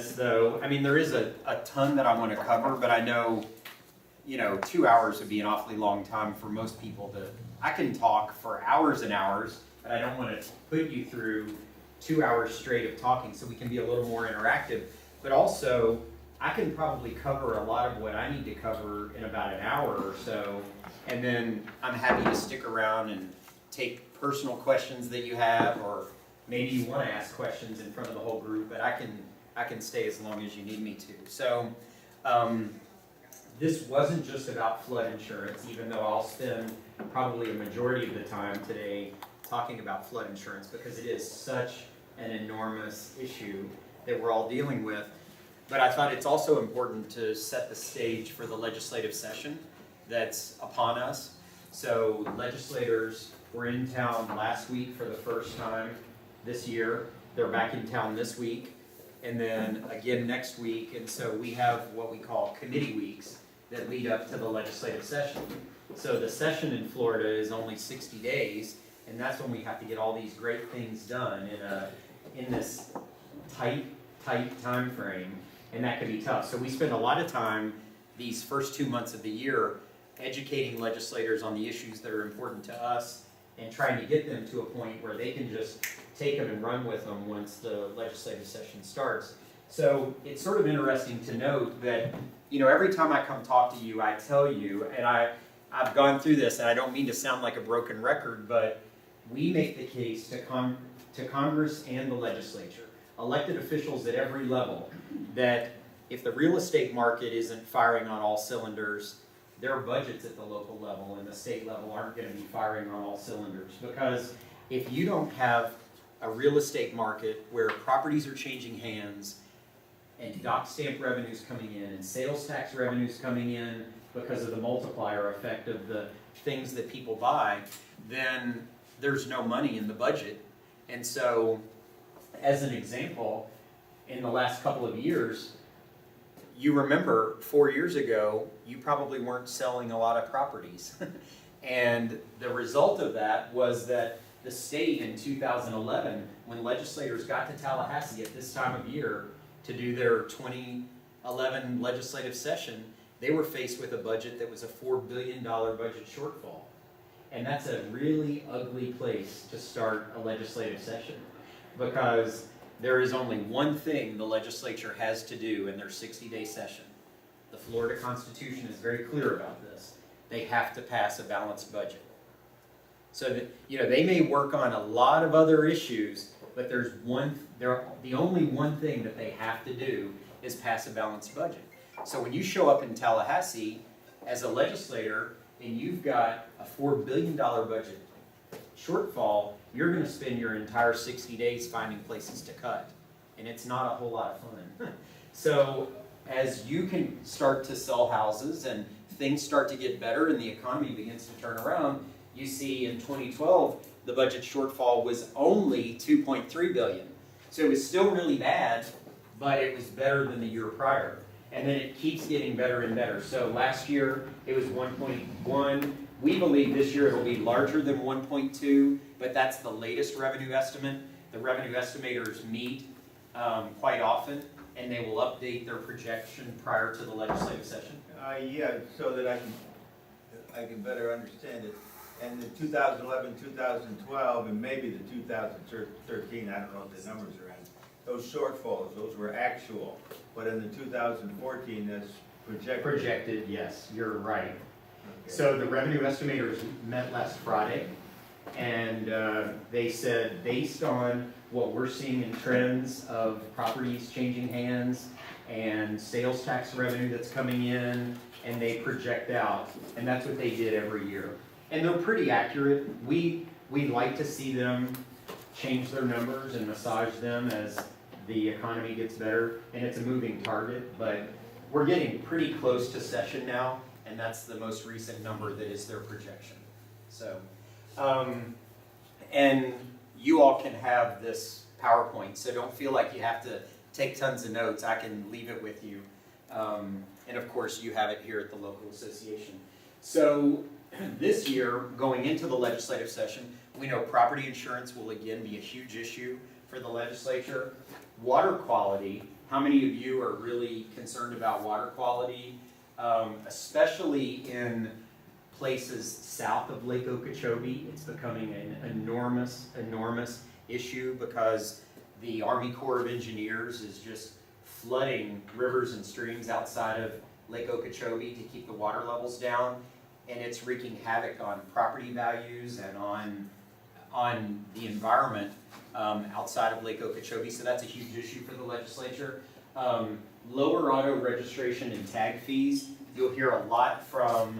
Though, I mean, there is a ton that I want to cover, but I know, 2 hours would be an awfully long time for most people to, I can talk for hours and hours, but I don't want to put you through 2 hours straight of talking, so we can be a little more interactive. But also, I can probably cover a lot of what I need to cover in about an hour or so, and then I'm happy to stick around and take personal questions that you have, or maybe you want to ask questions in front of the whole group, but I can stay as long as you need me to. So this wasn't just about flood insurance, even though I'll spend probably a majority of the time today talking about flood insurance, because it is such an enormous issue that we're all dealing with. But I thought it's also important to set the stage for the legislative session that's upon us. So legislators were in town last week for the first time this year. They're back in town this week, and then again next week. And so we have what we call committee weeks that lead up to the legislative session. So the session in Florida is only 60 days, and that's when we have to get all these great things done in this tight time frame, and that can be tough. So we spend a lot of time these first 2 months of the year educating legislators on the issues that are important to us and trying to get them to a point where they can just take them and run with them once the legislative session starts. So it's sort of interesting to note that, every time I come talk to you, I tell you, and I've gone through this, and I don't mean to sound like a broken record, but we make the case to Congress and the legislature, elected officials at every level, that if the real estate market isn't firing on all cylinders, their budgets at the local level and the state level aren't going to be firing on all cylinders. Because if you don't have a real estate market where properties are changing hands and dock stamp revenues coming in and sales tax revenues coming in because of the multiplier effect of the things that people buy, then there's no money in the budget. And so, as an example, in the last couple of years, you remember 4 years ago, you probably weren't selling a lot of properties. And the result of that was that the state in 2011, when legislators got to Tallahassee at this time of year to do their 2011 legislative session, they were faced with a budget that was a $4 billion budget shortfall. And that's a really ugly place to start a legislative session, because there is only one thing the legislature has to do in their 60-day session. The Florida Constitution is very clear about this. They have to pass a balanced budget. So that, they may work on a lot of other issues, but the only one thing that they have to do is pass a balanced budget. So when you show up in Tallahassee as a legislator and you've got a $4 billion budget shortfall, you're going to spend your entire 60 days finding places to cut. And it's not a whole lot of fun. So as you can start to sell houses and things start to get better and the economy begins to turn around, you see in 2012, the budget shortfall was only $2.3 billion. So it was still really bad, but it was better than the year prior. And then it keeps getting better and better. So last year, it was 1.1. We believe this year it'll be larger than 1.2, but that's the latest revenue estimate. The revenue estimators meet quite often, and they will update their projection prior to the legislative session. Yeah, so that I can better understand it. And the 2011, 2012, and maybe the 2013, I don't know what the numbers are in, those shortfalls, those were actual. But in the 2014, that's projected. Projected, yes, you're right. Okay. So the revenue estimators met last Friday, and they said, based on what we're seeing in trends of properties changing hands and sales tax revenue that's coming in, and they project out, and that's what they did every year. And they're pretty accurate. We like to see them change their numbers and massage them as the economy gets better, and it's a moving target, but we're getting pretty close to session now, and that's the most recent number that is their projection. So, and you all can have this PowerPoint, so don't feel like you have to take tons of notes. I can leave it with you. And of course, you have it here at the local association. So this year, going into the legislative session, we know property insurance will again be a huge issue for the legislature. Water quality how many of you are really concerned about water quality, especially in places south of Lake Okeechobee? It's becoming an enormous, enormous issue because the Army Corps of Engineers is just flooding rivers and streams outside of Lake Okeechobee to keep the water levels down, and it's wreaking havoc on property values and on the environment outside of Lake Okeechobee, so that's a huge issue for the legislature. Lower auto registration and tag fees. You'll hear a lot from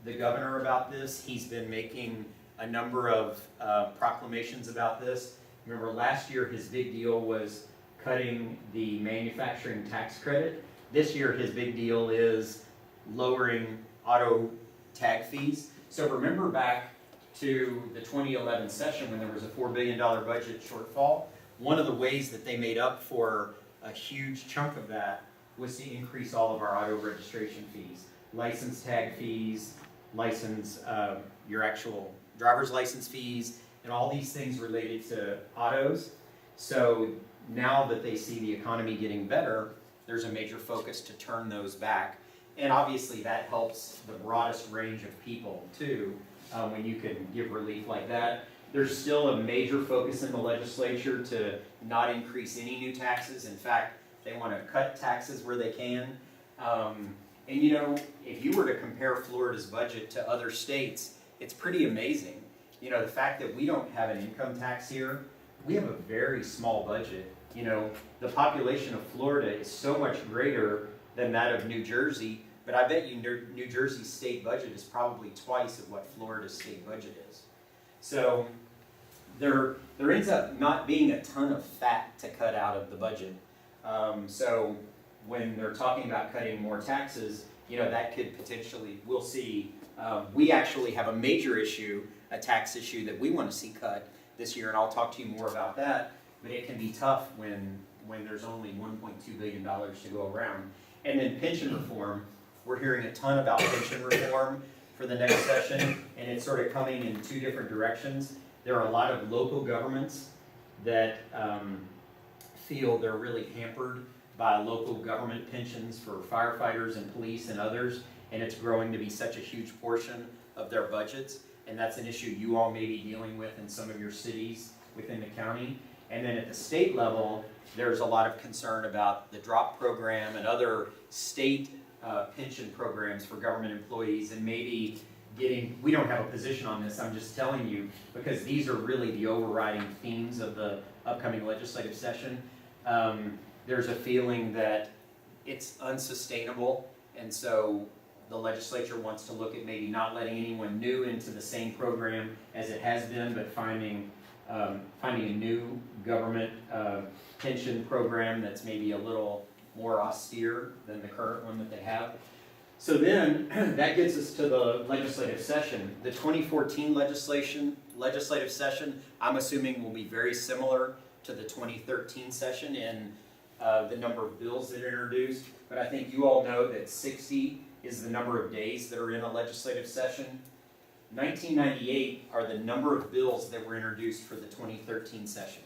the governor about this. He's been making a number of proclamations about this. Remember last year his big deal was cutting the manufacturing tax credit. This year his big deal is lowering auto tag fees. So remember back to the 2011 session when there was a $4 billion budget shortfall, one of the ways that they made up for a huge chunk of that was to increase all of our auto registration fees, license tag fees, your actual driver's license fees, and all these things related to autos. So now that they see the economy getting better, there's a major focus to turn those back. And obviously that helps the broadest range of people too, when you can give relief like that. There's still a major focus in the legislature to not increase any new taxes. In fact, they want to cut taxes where they can. And you know, if you were to compare Florida's budget to other states, it's pretty amazing. You know, the fact that we don't have an income tax here, we have a very small budget. You know, the population of Florida is so much greater than that of New Jersey, but I bet you New Jersey's state budget is probably twice of what Florida's state budget is. So there ends up not being a ton of fat to cut out of the budget. So when they're talking about cutting more taxes, you know, that could potentially, we'll see. We actually have a major issue, a tax issue that we want to see cut this year, and I'll talk to you more about that, but it can be tough when there's only $1.2 billion to go around. And then pension reform, we're hearing a ton about pension reform for the next session, and it's sort of coming in two different directions. There are a lot of local governments that feel they're really hampered by local government pensions for firefighters and police and others, and it's growing to be such a huge portion of their budgets, and that's an issue you all may be dealing with in some of your cities within the county. And then at the state level, there's a lot of concern about the DROP program and other state pension programs for government employees, and maybe we don't have a position on this, I'm just telling you, because these are really the overriding themes of the upcoming legislative session. There's a feeling that it's unsustainable, and so the legislature wants to look at maybe not letting anyone new into the same program as it has been, but finding a new government pension program that's maybe a little more austere than the current one that they have. So then, that gets us to the legislative session. The 2014 legislative session, I'm assuming will be very similar to the 2013 session in the number of bills that are introduced, but I think you all know that 60 is the number of days that are in a legislative session. 1998 are the number of bills that were introduced for the 2013 session.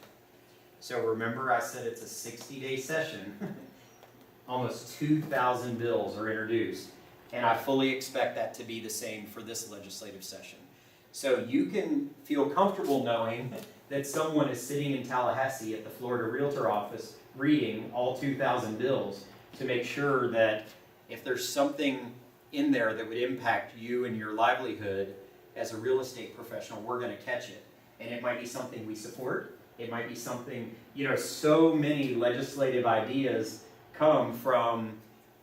So remember I said it's a 60-day session. Almost 2,000 bills are introduced, and I fully expect that to be the same for this legislative session. So you can feel comfortable knowing that someone is sitting in Tallahassee at the Florida Realtor office reading all 2,000 bills to make sure that if there's something in there that would impact you and your livelihood as a real estate professional, we're going to catch it. And it might be something we support. It might be something, you know, so many legislative ideas come from,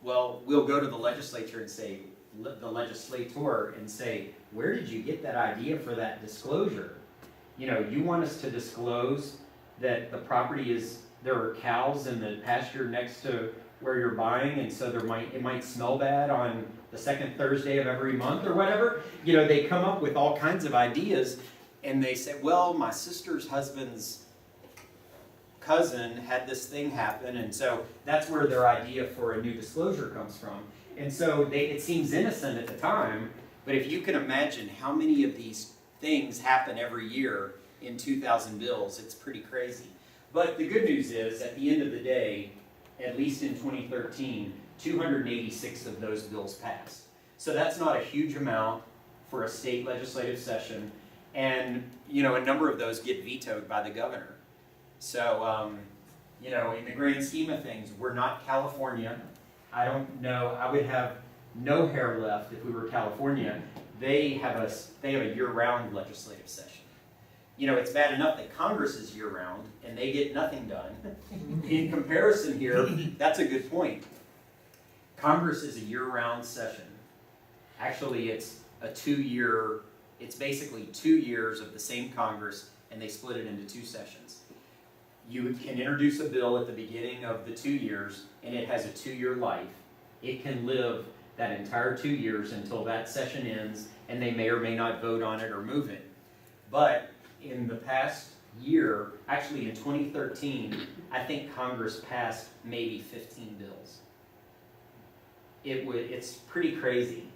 well, we'll go to the legislature and say, the legislator and say, where did you get that idea for that disclosure? You know, you want us to disclose that the property there are cows in the pasture next to where you're buying, and so it might smell bad on the second Thursday of every month or whatever. You know, they come up with all kinds of ideas, and they say, well, my sister's husband's cousin had this thing happen, and so that's where their idea for a new disclosure comes from. And so it seems innocent at the time, but if you can imagine how many of these things happen every year in 2,000 bills, it's pretty crazy. But the good news is, at the end of the day, at least in 2013, 286 of those bills passed. So that's not a huge amount for a state legislative session, and a number of those get vetoed by the governor. So in the grand scheme of things, we're not California. I don't know, I would have no hair left if we were California. They have a year-round legislative session. It's bad enough that Congress is year-round and they get nothing done. In comparison here, that's a good point. Congress is a year-round session. Actually, it's basically 2 years of the same Congress, and they split it into 2 sessions. You can introduce a bill at the beginning of the 2 years, and it has a 2-year life. It can live that entire 2 years until that session ends, and they may or may not vote on it or move it. But in the past year, actually in 2013, I think Congress passed maybe 15 bills. It's pretty crazy.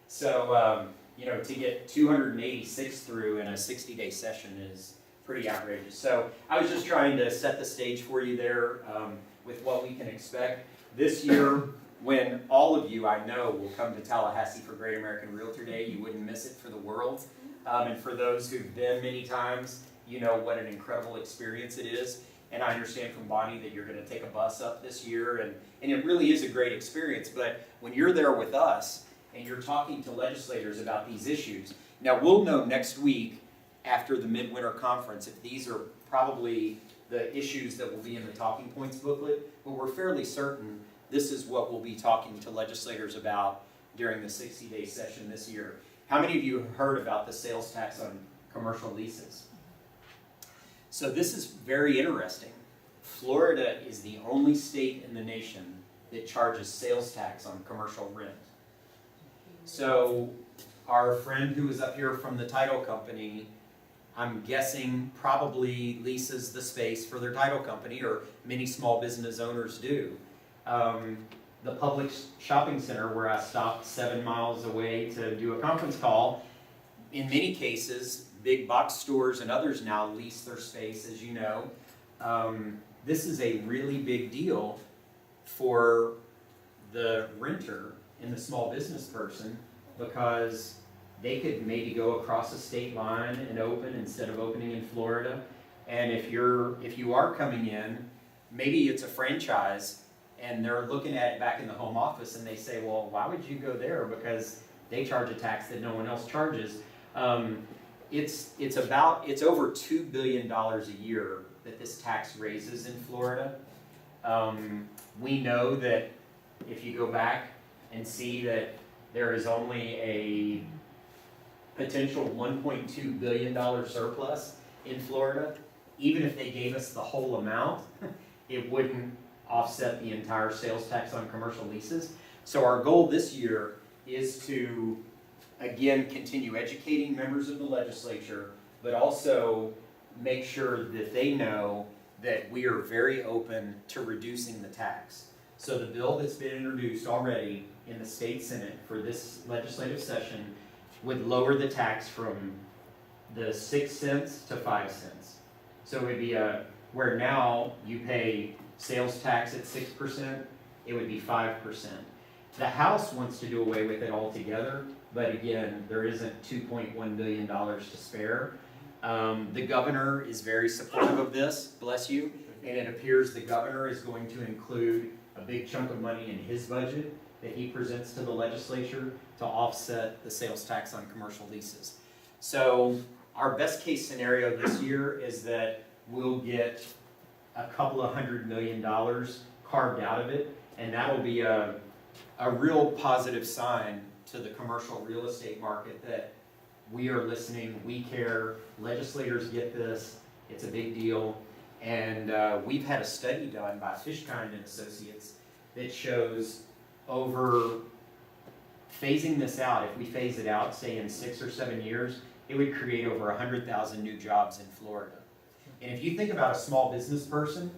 So, to get 286 through in a 60-day session is pretty outrageous. So I was just trying to set the stage for you there with what we can expect. This year, when all of you I know will come to Tallahassee for Great American Realtor Day, you wouldn't miss it for the world. And for those who've been many times, you know what an incredible experience it is. And I understand from Bonnie that you're going to take a bus up this year, and it really is a great experience. But when you're there with us and you're talking to legislators about these issues, now we'll know next week after the midwinter conference if these are probably the issues that will be in the talking points booklet, but we're fairly certain this is what we'll be talking to legislators about during the 60-day session this year. How many of you have heard about the sales tax on commercial leases? So this is very interesting. Florida is the only state in the nation that charges sales tax on commercial rent. So our friend who was up here from the title company, I'm guessing probably leases the space for their title company, or many small business owners do. The public shopping center where I stopped 7 miles away to do a conference call, in many cases, big box stores and others now lease their space, as you know. This is a really big deal for the renter and the small business person, because they could maybe go across a state line and open instead of opening in Florida. And if you are coming in, maybe it's a franchise and they're looking at it back in the home office and they say, well, why would you go there? Because they charge a tax that no one else charges. It's over $2 billion a year that this tax raises in Florida. We know that if you go back and see that there is only a potential $1.2 billion surplus in Florida, even if they gave us the whole amount, it wouldn't offset the entire sales tax on commercial leases. So our goal this year is to, again, continue educating members of the legislature, but also make sure that they know that we are very open to reducing the tax. So the bill that's been introduced already in the state Senate for this legislative session would lower the tax from the 6 cents to 5 cents. So it would be where now you pay sales tax at 6%, it would be 5%. The House wants to do away with it altogether, but again, there isn't $2.1 billion to spare. The governor is very supportive of this, bless you, and it appears the governor is going to include a big chunk of money in his budget that he presents to the legislature to offset the sales tax on commercial leases. So our best case scenario this year is that we'll get a couple of $100 million carved out of it, and that'll be a real positive sign to the commercial real estate market that we are listening, we care, legislators get this, it's a big deal. And we've had a study done by Fishkind and Associates that shows over phasing this out, if we phase it out, say in 6 or 7 years, it would create over 100,000 new jobs in Florida. And if you think about a small business person,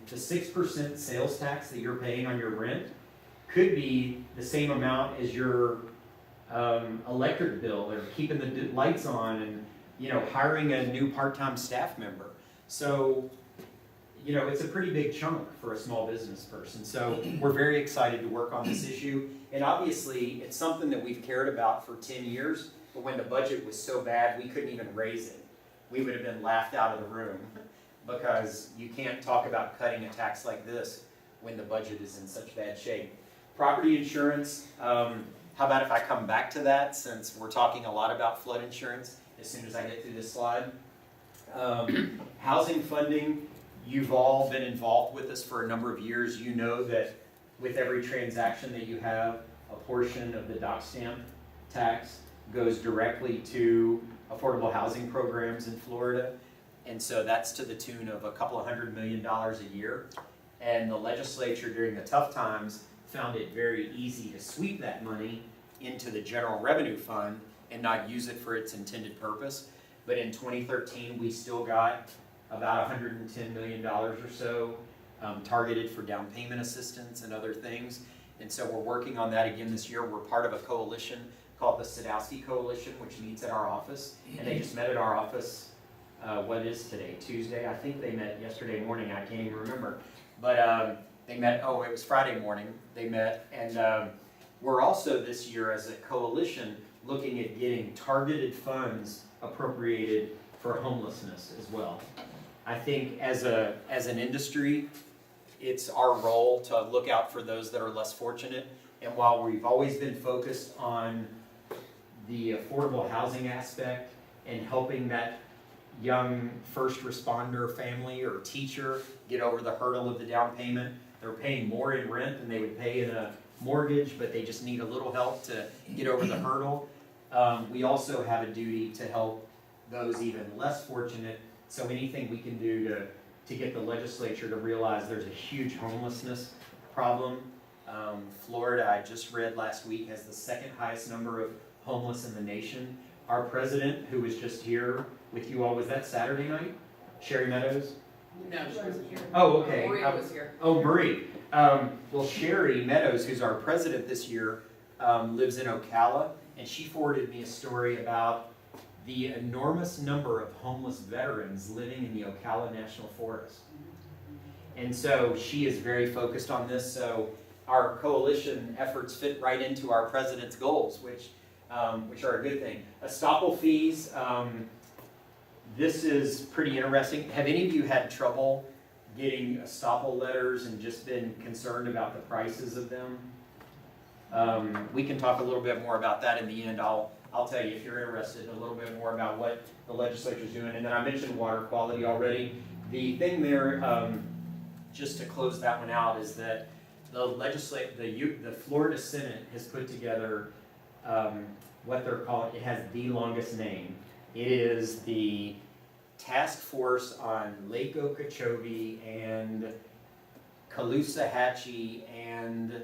the 6% sales tax that you're paying on your rent could be the same amount as your electric bill, or keeping the lights on, and hiring a new part-time staff member. So you know, it's a pretty big chunk for a small business person. So we're very excited to work on this issue. And obviously, it's something that we've cared about for 10 years, but when the budget was so bad, we couldn't even raise it. We would have been laughed out of the room because you can't talk about cutting a tax like this when the budget is in such bad shape. Property insurance, how about if I come back to that, since we're talking a lot about flood insurance as soon as I get through this slide. Housing funding, you've all been involved with this for a number of years. You know that with every transaction that you have, a portion of the dock stamp tax goes directly to affordable housing programs in Florida. And so that's to the tune of a couple of $100 million a year. And the legislature during the tough times found it very easy to sweep that money into the general revenue fund and not use it for its intended purpose. But in 2013, we still got about $110 million or so targeted for down payment assistance and other things. And so we're working on that again this year. We're part of a coalition called the Sadowski Coalition, which meets at our office. And they just met at our office, what is today, Tuesday? I think they met yesterday morning, I can't even remember. But they met, oh, it was Friday morning, they met. And we're also this year as a coalition looking at getting targeted funds appropriated for homelessness as well. I think as an industry, it's our role to look out for those that are less fortunate. And while we've always been focused on the affordable housing aspect and helping that young first responder family or teacher get over the hurdle of the down payment, they're paying more in rent than they would pay in a mortgage, but they just need a little help to get over the hurdle. We also have a duty to help those even less fortunate. So anything we can do to get the legislature to realize there's a huge homelessness problem. Florida, I just read last week, has the second highest number of homeless in the nation. Our president, who was just here with you all, was that Saturday night? Sherry Meadows? No, she wasn't here. Oh, okay. Maria was here. Oh, Marie. Well, Sherry Meadows, who's our president this year, lives in Ocala, and she forwarded me a story about the enormous number of homeless veterans living in the Ocala National Forest. And so she is very focused on this, so our coalition efforts fit right into our president's goals, which are a good thing. Estoppel fees, this is pretty interesting. Have any of you had trouble getting estoppel letters and just been concerned about the prices of them? We can talk a little bit more about that in the end. I'll tell you if you're interested a little bit more about what the legislature's doing. And then I mentioned water quality already. The thing there, just to close that one out, is that the Florida Senate has put together what they're calling, it has the longest name. It is the Task Force on Lake Okeechobee and Caloosahatchee and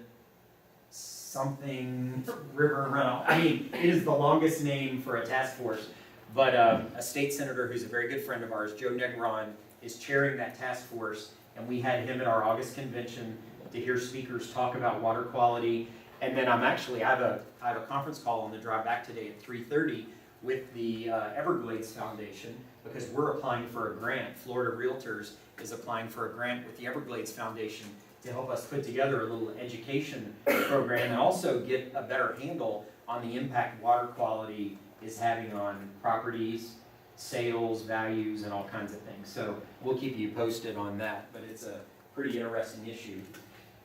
something river runoff. I mean, it is the longest name for a task force. But a state senator who's a very good friend of ours, Joe Negron, is chairing that task force. And we had him at our August convention to hear speakers talk about water quality. And then I have a conference call on the drive back today at 3:30 with the Everglades Foundation, because we're applying for a grant. Florida Realtors is applying for a grant with the Everglades Foundation to help us put together a little education program and also get a better handle on the impact water quality is having on properties, sales, values, and all kinds of things. So we'll keep you posted on that, but it's a pretty interesting issue.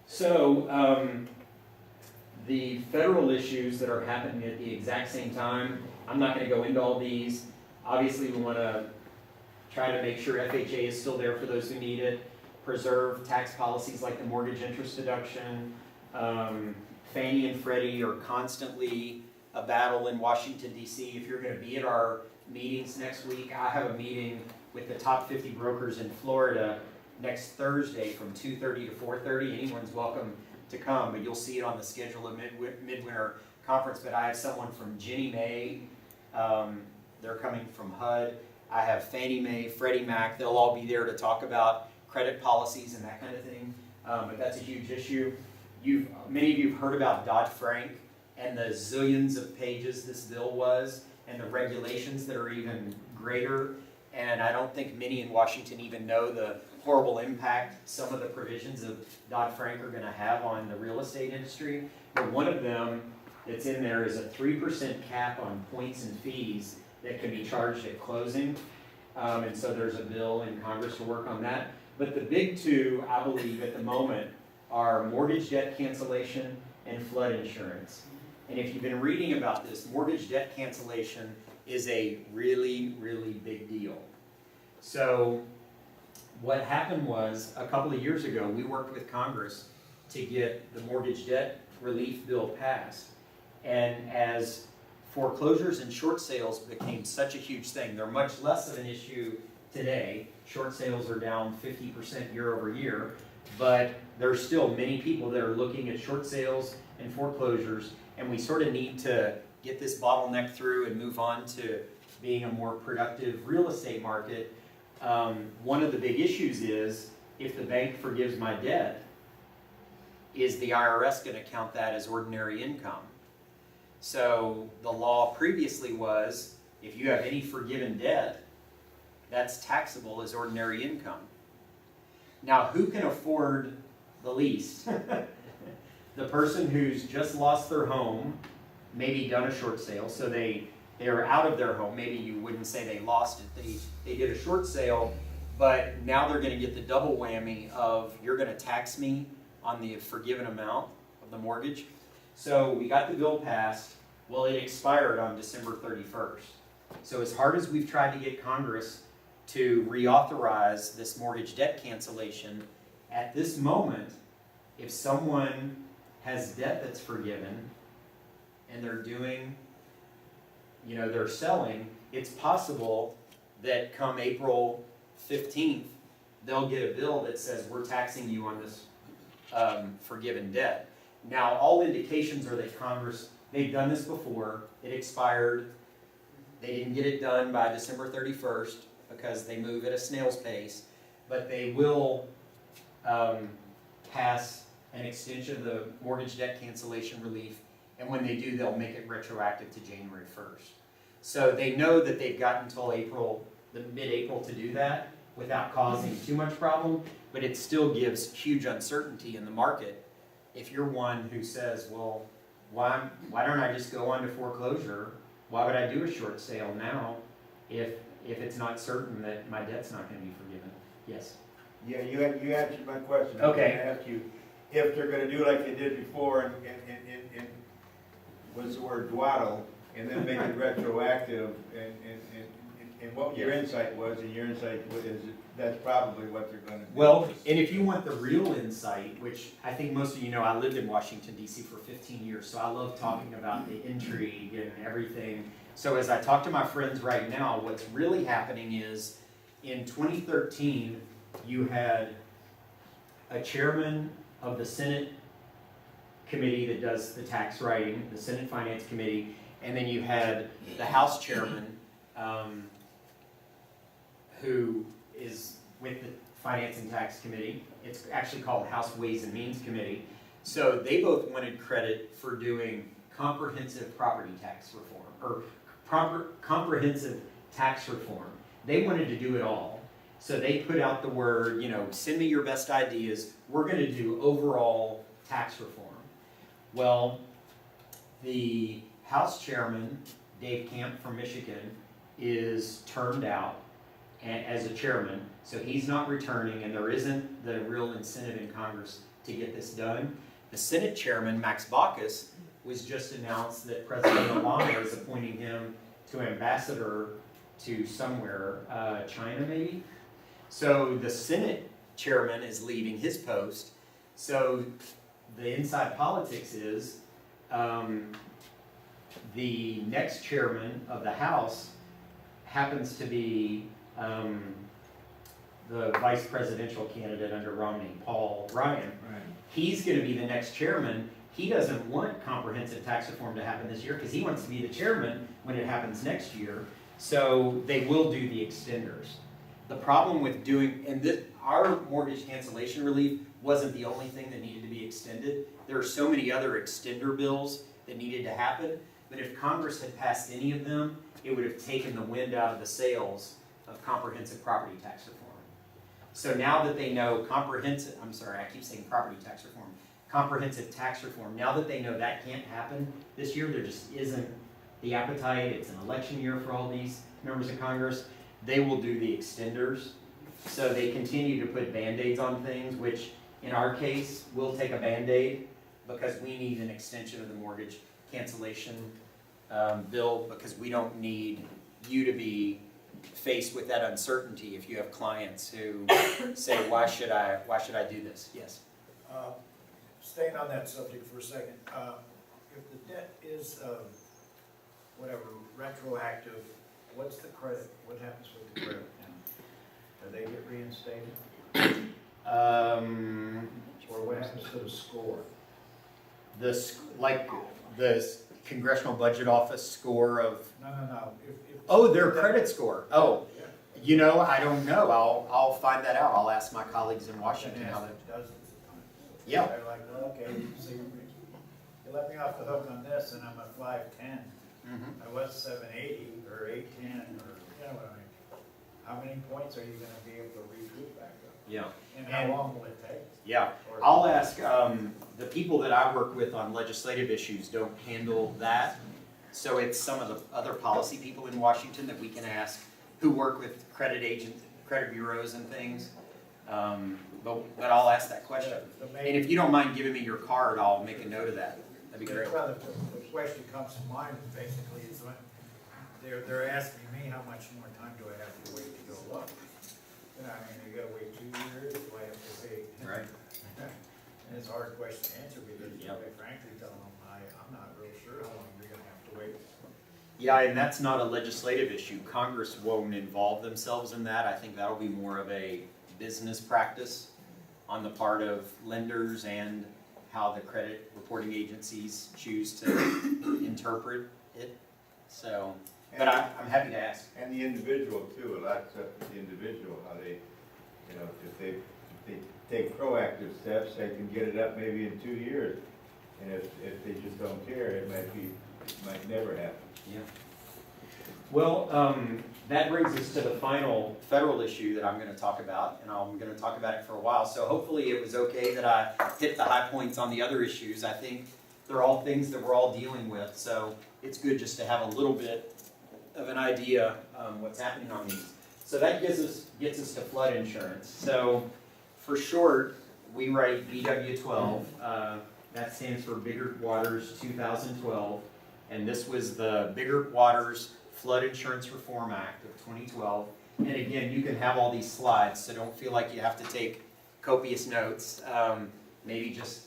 So the federal issues that are happening at the exact same time, I'm not going to go into all these. Obviously, we want to try to make sure FHA is still there for those who need it, preserve tax policies like the mortgage interest deduction. Fannie and Freddie are constantly a battle in Washington, D.C. If you're going to be at our meetings next week, I have a meeting with the top 50 brokers in Florida next Thursday from 2:30 to 4:30. Anyone's welcome to come, but you'll see it on the schedule of Midwinter Conference. But I have someone from Ginnie Mae, they're coming from HUD. I have Fannie Mae, Freddie Mac, they'll all be there to talk about credit policies and that kind of thing, but that's a huge issue. Many of you have heard about Dodd-Frank and the zillions of pages this bill was, and the regulations that are even greater. And I don't think many in Washington even know the horrible impact some of the provisions of Dodd-Frank are gonna have on the real estate industry. But one of them that's in there is a 3% cap on points and fees that can be charged at closing. And so there's a bill in Congress to work on that. But the big two, I believe, at the moment are mortgage debt cancellation and flood insurance. And if you've been reading about this, mortgage debt cancellation is a really, really big deal. So what happened was, a couple of years ago, we worked with Congress to get the mortgage debt relief bill passed. And as foreclosures and short sales became such a huge thing, they're much less of an issue today. Short sales are down 50% year over year, but there's still many people that are looking at short sales and foreclosures, and we sort of need to get this bottleneck through and move on to being a more productive real estate market. One of the big issues is, if the bank forgives my debt, is the IRS going to count that as ordinary income? So the law previously was, if you have any forgiven debt, that's taxable as ordinary income. Now, who can afford the least? The person who's just lost their home, maybe done a short sale, so they're out of their home. Maybe you wouldn't say they lost it. They did a short sale, but now they're going to get the double whammy of, you're going to tax me on the forgiven amount of the mortgage. So we got the bill passed. Well, it expired on December 31st. So as hard as we've tried to get Congress to reauthorize this mortgage debt cancellation, at this moment, if someone has debt that's forgiven and they're doing, they're selling, it's possible that come April 15th, they'll get a bill that says, we're taxing you on this forgiven debt. Now, all indications are that Congress, they've done this before, it expired, they didn't get it done by December 31st because they move at a snail's pace, but they will pass an extension of the mortgage debt cancellation relief, and when they do, they'll make it retroactive to January 1st. So they know that they've got until mid-April to do that without causing too much problem, but it still gives huge uncertainty in the market. If you're one who says, well, why don't I just go on to foreclosure? Why would I do a short sale now if it's not certain that my debt's not going to be forgiven? Yes? Yeah, you answered my question. Okay. I asked you if they're gonna do like they did before and what's the word, dwaddle, and then make it retroactive, and what your insight was, and your insight is that's probably what they're gonna do. Well, and if you want the real insight, which I think most of you know, I lived in Washington, D.C. for 15 years, so I love talking about the intrigue and everything. So as I talk to my friends right now, what's really happening is, in 2013, you had a chairman of the Senate committee that does the tax writing, the Senate Finance Committee, and then you had the House chairman who is with the Finance and Tax Committee. It's actually called House Ways and Means Committee. So they both wanted credit for doing comprehensive property tax reform, or comprehensive tax reform. They wanted to do it all. So they put out the word, send me your best ideas. We're going to do overall tax reform. Well, the House chairman, Dave Camp from Michigan, is termed out as a chairman. So he's not returning, and there isn't the real incentive in Congress to get this done. The Senate chairman, Max Baucus, was just announced that President Obama is appointing him to ambassador to somewhere, China maybe? So the Senate chairman is leaving his post. So the inside politics is the next chairman of the House happens to be the vice presidential candidate under Romney, Paul Ryan. Right. He's going to be the next chairman. He doesn't want comprehensive tax reform to happen this year because he wants to be the chairman when it happens next year. So they will do the extenders. The problem with doing, our mortgage cancellation relief wasn't the only thing that needed to be extended. There are so many other extender bills that needed to happen, but if Congress had passed any of them, it would have taken the wind out of the sails of comprehensive property tax reform. So now that they know I keep saying property tax reform, comprehensive tax reform, now that they know that can't happen this year, there just isn't the appetite, it's an election year for all these members of Congress, they will do the extenders. So they continue to put Band-Aids on things, which in our case, we'll take a Band-Aid because we need an extension of the mortgage cancellation bill, because we don't need you to be faced with that uncertainty if you have clients who say, why should I do this? Yes. Staying on that subject for a second, if the debt is, retroactive, what's the credit? What happens with the credit now? Do they get reinstated? Or what happens to the score? The Congressional Budget Office score of, No. their credit score. Yeah. I don't know. I'll find that out. I'll ask my colleagues in Washington how that. Dozens of times. Yeah. They're like, well, okay, so you let me off the hook on this, and I'm at 510. I was 780 or 810, or you know what I mean. How many points are you going to be able to recoup back up? Yeah. And how long will it take? Yeah. I'll ask, the people that I work with on legislative issues don't handle that. So it's some of the other policy people in Washington that we can ask who work with credit bureaus and things. But I'll ask that question. And if you don't mind giving me your card, I'll make a note of that. That'd be great. Well, the question comes to mind basically is when they're asking me how much more time do I have to wait to go up? You gotta wait 2 years, do I have to pay? Right. And it's a hard question to answer because quite frankly, tell them I'm not real sure how long you're gonna have to wait. Yeah, and that's not a legislative issue. Congress won't involve themselves in that. I think that'll be more of a business practice on the part of lenders and how the credit reporting agencies choose to interpret it. So, but I'm happy to ask. And the individual too, a lot's up to the individual, how they, if they take proactive steps, they can get it up maybe in 2 years. And if they just don't care, it might never happen. Yeah. Well, that brings us to the final federal issue that I'm going to talk about, and I'm going to talk about it for a while. So hopefully it was okay that I hit the high points on the other issues. I think they're all things that we're all dealing with, so it's good just to have a little bit of an idea what's happening on these. So that gets us to flood insurance. So for short, we write BW12. That stands for Bigger Waters 2012, and this was the Bigger Waters Flood Insurance Reform Act of 2012. And again, you can have all these slides, so don't feel like you have to take copious notes. Maybe just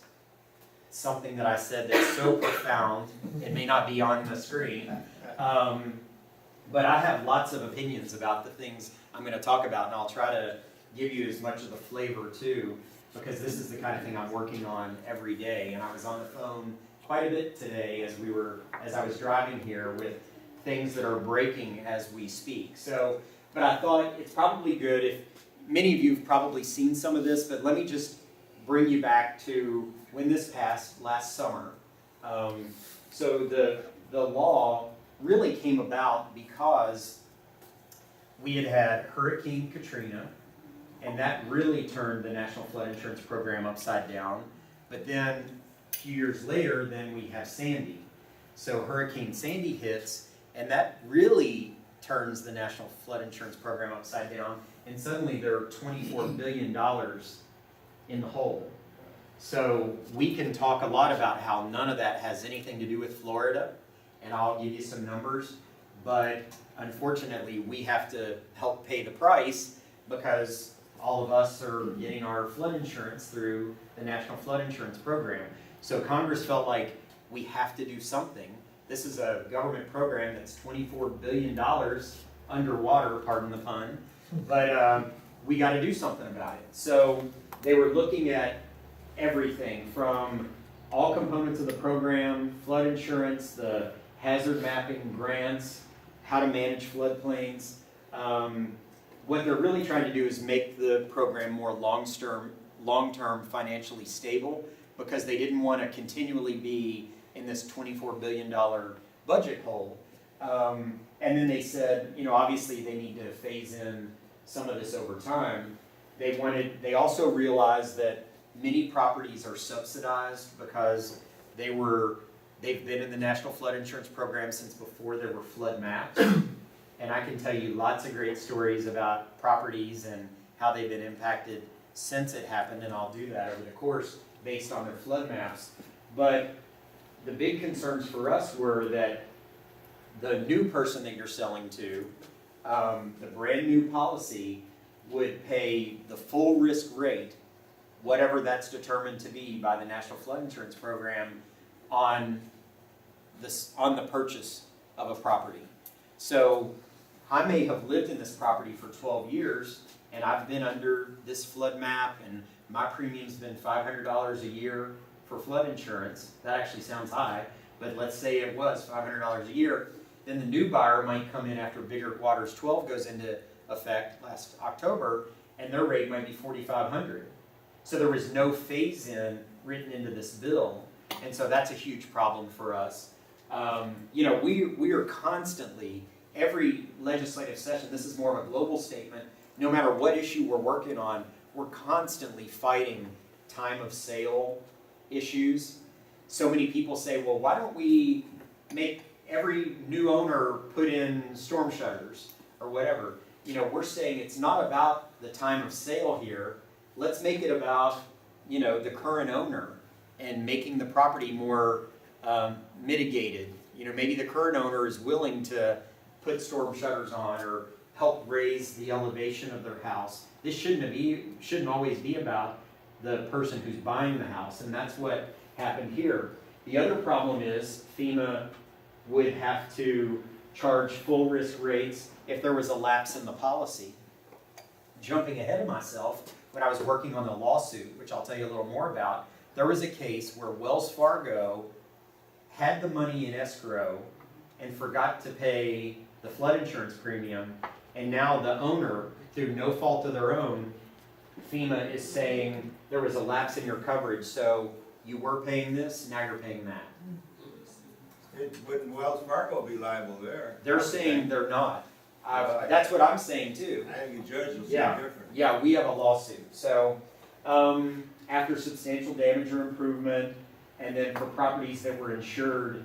something that I said that's so profound, it may not be on the screen. But I have lots of opinions about the things I'm going to talk about, and I'll try to give you as much of the flavor too, because this is the kind of thing I'm working on every day. And I was on the phone quite a bit today as I was driving here with things that are breaking as we speak. So, but I thought it's probably good if many of you have probably seen some of this, but let me just bring you back to when this passed last summer. So the law really came about because we had Hurricane Katrina, and that really turned the National Flood Insurance Program upside down. But then a few years later, then we have Sandy. So Hurricane Sandy hits, and that really turns the National Flood Insurance Program upside down, and suddenly there are $24 billion in the hole. So we can talk a lot about how none of that has anything to do with Florida, and I'll give you some numbers, but unfortunately we have to help pay the price because all of us are getting our flood insurance through the National Flood Insurance Program. So Congress felt like we have to do something. This is a government program that's $24 billion underwater, pardon the pun, but we got to do something about it. So they were looking at everything from all components of the program, flood insurance, the hazard mapping grants, how to manage floodplains. What they're really trying to do is make the program more long-term financially stable, because they didn't want to continually be in this $24 billion budget hole. And then they said, obviously they need to phase in some of this over time. They also realized that many properties are subsidized because they've been in the National Flood Insurance Program since before there were flood maps. And I can tell you lots of great stories about properties and how they've been impacted since it happened, and I'll do that over the course based on their flood maps. But the big concerns for us were that the new person that you're selling to, the brand new policy would pay the full risk rate, whatever that's determined to be by the National Flood Insurance Program, on the purchase of a property. So I may have lived in this property for 12 years and I've been under this flood map and my premium's been $500 a year for flood insurance. That actually sounds high, but let's say it was $500 a year. Then the new buyer might come in after Bigger Waters 12 goes into effect last October, and their rate might be $4,500. So there was no phase-in written into this bill, and so that's a huge problem for us. We are constantly, every legislative session, this is more of a global statement, no matter what issue we're working on, we're constantly fighting time of sale issues. So many people say, well, why don't we make every new owner put in storm shutters or whatever? We're saying it's not about the time of sale here. Let's make it about, the current owner and making the property more mitigated. Maybe the current owner is willing to put storm shutters on or help raise the elevation of their house. This shouldn't always be about the person who's buying the house, and that's what happened here. The other problem is FEMA would have to charge full risk rates if there was a lapse in the policy. Jumping ahead of myself, when I was working on the lawsuit, which I'll tell you a little more about, there was a case where Wells Fargo had the money in escrow and forgot to pay the flood insurance premium, and now the owner, through no fault of their own, FEMA is saying there was a lapse in your coverage, so you were paying this, now you're paying that. Wouldn't Wells Fargo be liable there? They're saying they're not. That's what I'm saying too. I think the judge will say different. Yeah, we have a lawsuit. So after substantial damage or improvement, and then for properties that were insured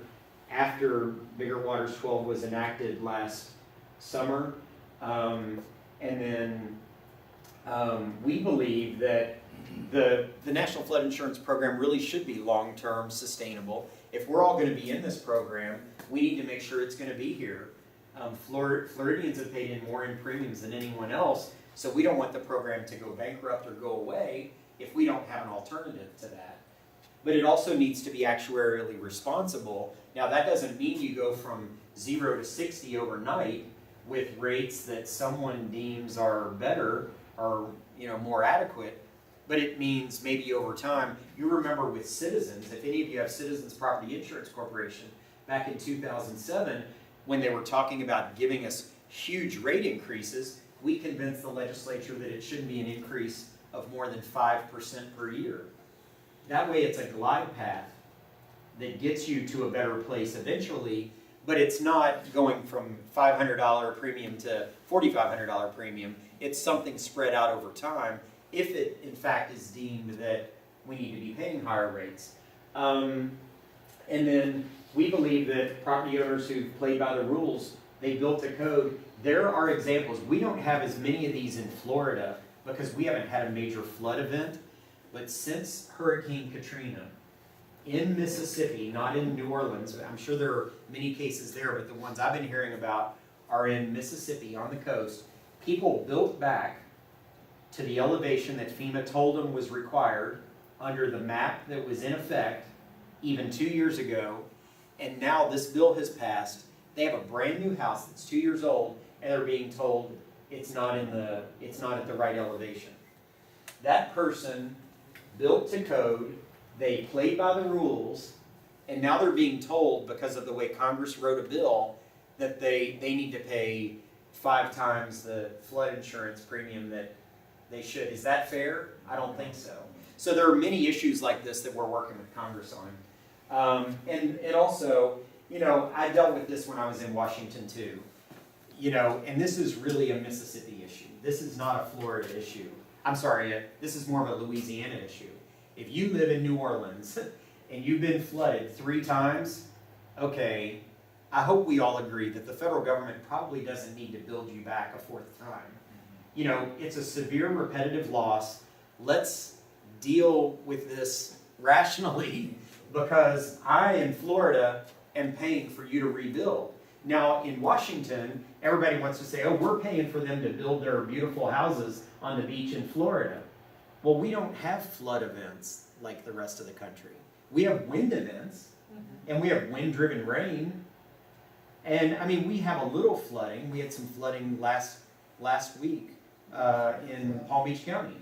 after Bigger Waters 12 was enacted last summer, and then we believe that the National Flood Insurance Program really should be long-term sustainable. If we're all going to be in this program, we need to make sure it's going to be here. Floridians have paid in more in premiums than anyone else, so we don't want the program to go bankrupt or go away if we don't have an alternative to that. But it also needs to be actuarially responsible. Now, that doesn't mean you go from 0 to 60 overnight with rates that someone deems are better or more adequate. But it means maybe over time, you remember with Citizens, if any of you have Citizens Property Insurance Corporation, back in 2007, when they were talking about giving us huge rate increases, we convinced the legislature that it shouldn't be an increase of more than 5% per year. That way it's a glide path that gets you to a better place eventually, but it's not going from $500 premium to $4,500 premium. It's something spread out over time, if it in fact is deemed that we need to be paying higher rates. And then we believe that property owners who played by the rules, they built a code. There are examples. We don't have as many of these in Florida because we haven't had a major flood event, but since Hurricane Katrina, in Mississippi, not in New Orleans, I'm sure there are many cases there, but the ones I've been hearing about are in Mississippi on the coast. People built back to the elevation that FEMA told them was required under the map that was in effect even 2 years ago, and now this bill has passed. They have a brand new house that's 2 years old, and they're being told it's not at the right elevation. That person built to code, they played by the rules, and now they're being told, because of the way Congress wrote a bill, that they need to pay 5 times the flood insurance premium that they should. Is that fair? I don't think so. So there are many issues like this that we're working with Congress on. And also, I dealt with this when I was in Washington too. And this is really a Mississippi issue. This is not a Florida issue. I'm sorry, this is more of a Louisiana issue. If you live in New Orleans and you've been flooded 3 times, okay, I hope we all agree that the federal government probably doesn't need to build you back a 4th time. You know, it's a severe repetitive loss. Let's deal with this rationally because I, in Florida, am paying for you to rebuild. Now, in Washington, everybody wants to say, oh, we're paying for them to build their beautiful houses on the beach in Florida. Well, we don't have flood events like the rest of the country. We have wind events, and we have wind-driven rain. And, I mean, we have a little flooding. We had some flooding last week in Palm Beach County.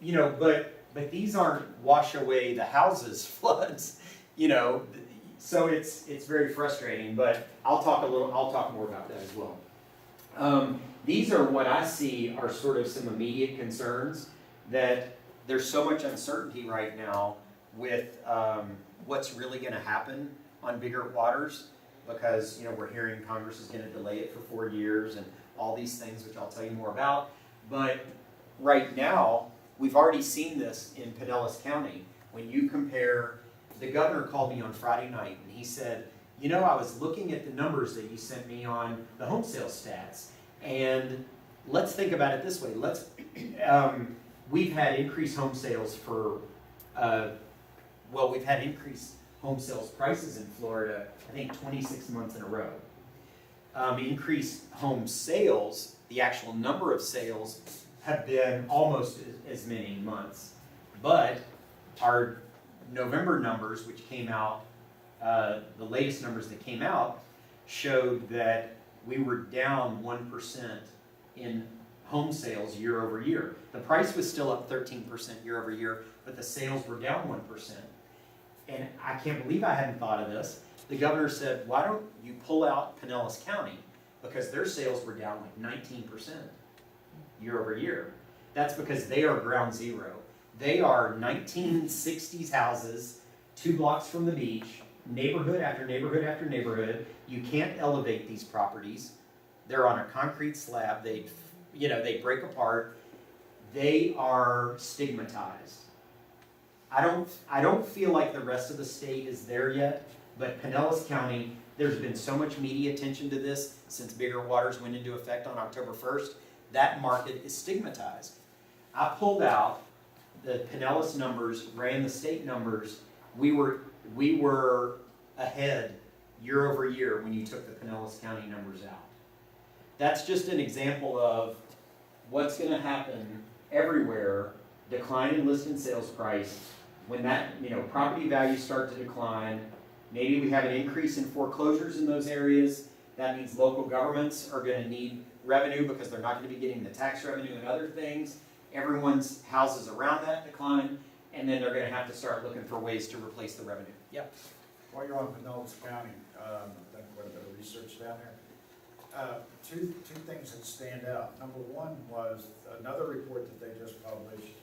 You know, but these aren't wash away the houses floods, you know. So it's very frustrating, but I'll talk more about that as well. These are what I see are sort of some immediate concerns that there's so much uncertainty right now with what's really going to happen on bigger waters because, you know, we're hearing Congress is going to delay it for 4 years and all these things, which I'll tell you more about. But right now, we've already seen this in Pinellas County. When you compare, the governor called me on Friday night and he said, you know, I was looking at the numbers that you sent me on the home sales stats, and let's think about it this way. We've had increased home sales for, we've had increased home sales prices in Florida, I think 26 months in a row. Increased home sales, the actual number of sales, have been almost as many months. But our November numbers, which came out, the latest numbers that came out, showed that we were down 1% in home sales year over year. The price was still up 13% year over year, but the sales were down 1%. And I can't believe I hadn't thought of this. The governor said, why don't you pull out Pinellas County? Because their sales were down like 19% year over year. That's because they are ground zero. They are 1960s houses, 2 blocks from the beach, neighborhood after neighborhood after neighborhood. You can't elevate these properties. They're on a concrete slab. They break apart. They are stigmatized. I don't feel like the rest of the state is there yet, but Pinellas County, there's been so much media attention to this since Bigger Waters went into effect on October 1st. That market is stigmatized. I pulled out the Pinellas numbers, ran the state numbers. We were ahead year over year when you took the Pinellas County numbers out. That's just an example of what's going to happen everywhere. Decline in list and sales price. When that, property values start to decline, maybe we have an increase in foreclosures in those areas. That means local governments are going to need revenue because they're not going to be getting the tax revenue and other things. Everyone's houses around that decline, and then they're going to have to start looking for ways to replace the revenue. Yep. While you're on Pinellas County, I've done quite a bit of research down there. Two things that stand out. Number one was another report that they just published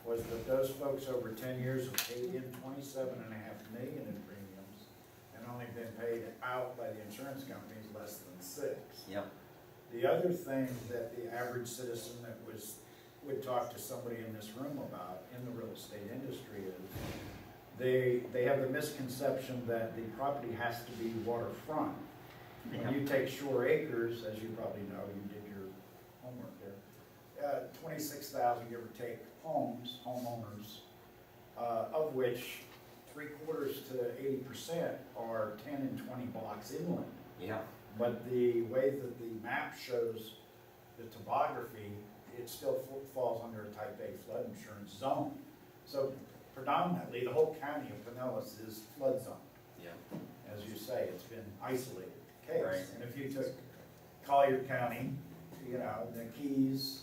was that those folks over 10 years have paid in $27.5 million in premiums and only been paid out by the insurance companies less than $6 million. Yep. The other thing that the average citizen that would talk to somebody in this room about in the real estate industry is they have the misconception that the property has to be waterfront. When you take Shore Acres, as you probably know, you did your homework there, 26,000 give or take homeowners, of which 3/4 to 80% are 10 and 20 blocks inland. Yeah. But the way that the map shows the topography, it still falls under a Type A flood insurance zone. So predominantly, the whole county of Pinellas is flood zone. Yeah. As you say, it's been isolated case. Right. And if you took Collier County, the Keys,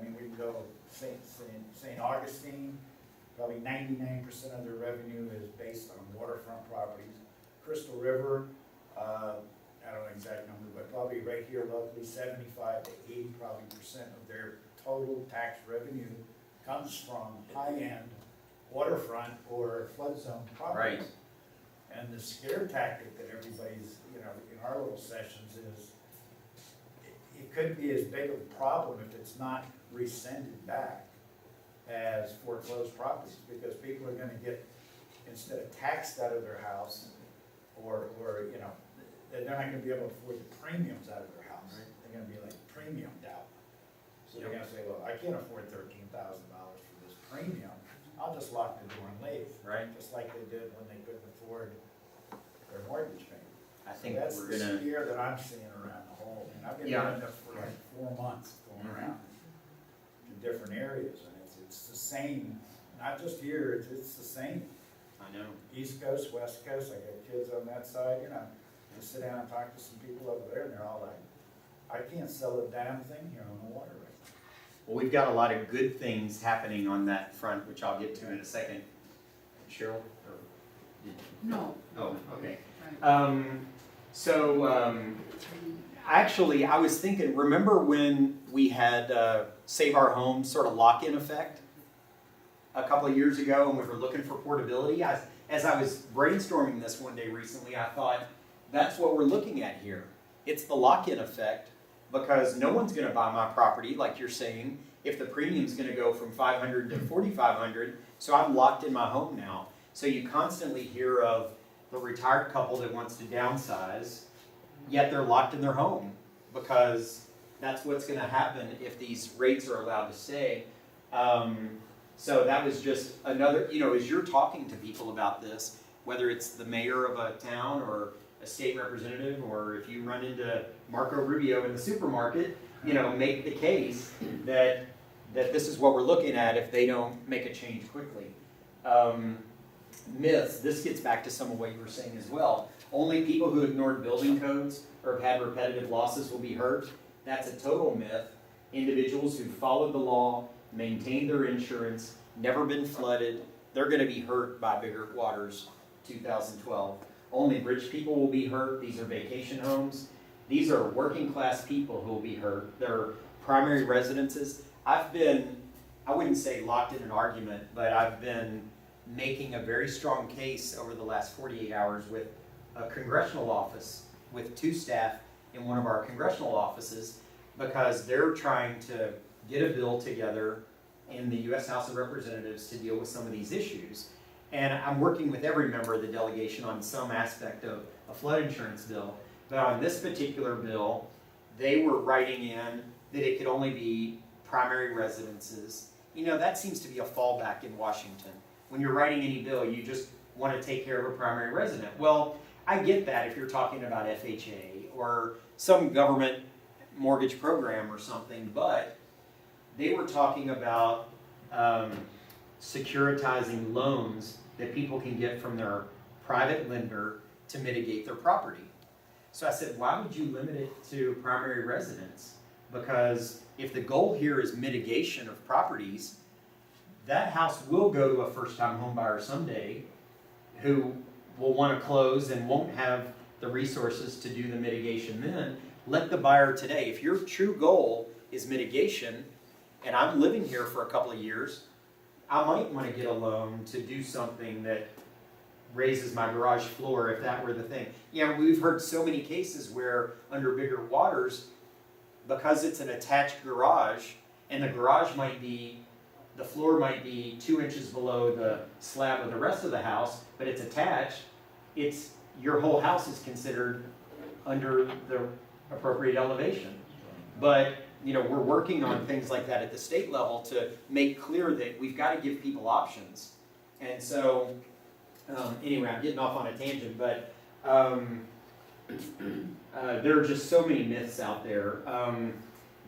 we can go St. Augustine, probably 99% of their revenue is based on waterfront properties. Crystal River, I don't know the exact number, but probably right here locally, 75 to 80% of their total tax revenue comes from high-end waterfront or flood zone properties. Right. And the scare tactic that everybody's, in our little sessions is, it couldn't be as big of a problem if it's not rescinded back as foreclosed properties, because people are gonna get, instead of taxed out of their house, or, you know, they're not gonna be able to afford the premiums out of their house. They're gonna be like premiumed out. So they're gonna say, well, I can't afford $13,000 for this premium, I'll just lock the door and leave. Right. Just like they did when they couldn't afford their mortgage payment. I So think that's we're the gonna, fear that I'm seeing around the whole, and I've been Yeah. doing this for like 4 months, going Mhm. around to different areas, and it's the same, not just here, it's the same. I know, East Coast, West Coast, I got kids on that side, you know, just sit down and talk to some people over there, and they're all like, I can't sell a damn thing here on the water right now. well, we've got a lot of good things happening on that front, which I'll get to in a second. Cheryl? Or did- No. Oh, okay. Right. Actually, I was thinking, remember when we had Save Our Home sort of lock-in effect a couple of years ago, and we were looking for portability? As I was brainstorming this one day recently, I thought, that's what we're looking at here. It's the lock-in effect, because no one's gonna buy my property, like you're saying, if the premium's gonna go from $500 to $4,500, so I'm locked in my home now. So you constantly hear of the retired couple that wants to downsize, yet they're locked in their home, because that's what's gonna happen if these rates are allowed to stay. So that was just another, you know, as you're talking to people about this, whether it's the mayor of a town or a state representative, or if you run into Marco Rubio in the supermarket, you know, make the case that this is what we're looking at if they don't make a change quickly. Myths, this gets back to some of what you were saying as well. Only people who ignored building codes or have had repetitive losses will be hurt. That's a total myth. Individuals who followed the law, maintained their insurance, never been flooded, they're going to be hurt by bigger waters 2012. Only rich people will be hurt. These are vacation homes. These are working class people who will be hurt. They're primary residences. I've been, I wouldn't say locked in an argument, but I've been making a very strong case over the last 48 hours with a congressional office, with 2 staff in one of our congressional offices, because they're trying to get a bill together in the U.S. House of Representatives to deal with some of these issues. And I'm working with every member of the delegation on some aspect of a flood insurance bill. But on this particular bill, they were writing in that it could only be primary residences. You know, that seems to be a fallback in Washington. When you're writing any bill, you just want to take care of a primary resident. Well, I get that if you're talking about FHA or some government mortgage program or something, but they were talking about securitizing loans that people can get from their private lender to mitigate their property. So I said, why would you limit it to primary residents? Because if the goal here is mitigation of properties, that house will go to a first-time home buyer someday who will want to close and won't have the resources to do the mitigation then. Let the buyer today, if your true goal is mitigation, and I'm living here for a couple of years, I might want to get a loan to do something that raises my garage floor if that were the thing. Yeah, we've heard so many cases where under bigger waters, because it's an attached garage, and the garage might be, the floor might be 2 inches below the slab of the rest of the house, but it's attached, it's, your whole house is considered under the appropriate elevation. But, you know, we're working on things like that at the state level to make clear that we've got to give people options. And so, anyway, I'm getting off on a tangent, but there are just so many myths out there.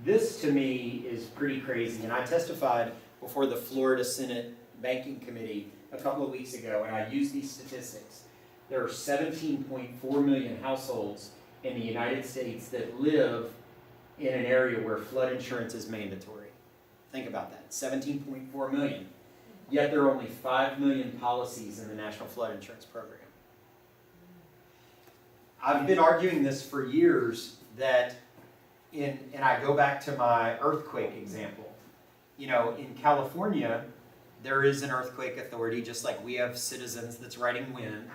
This to me is pretty crazy, and I testified before the Florida Senate Banking Committee a couple of weeks ago, and I used these statistics. There are 17.4 million households in the United States that live in an area where flood insurance is mandatory. Think about that, 17.4 million. Yet there are only 5 million policies in the National Flood Insurance Program. I've been arguing this for years that and I go back to my earthquake example. You know, in California, there is an earthquake authority, just like we have citizens that's writing wind.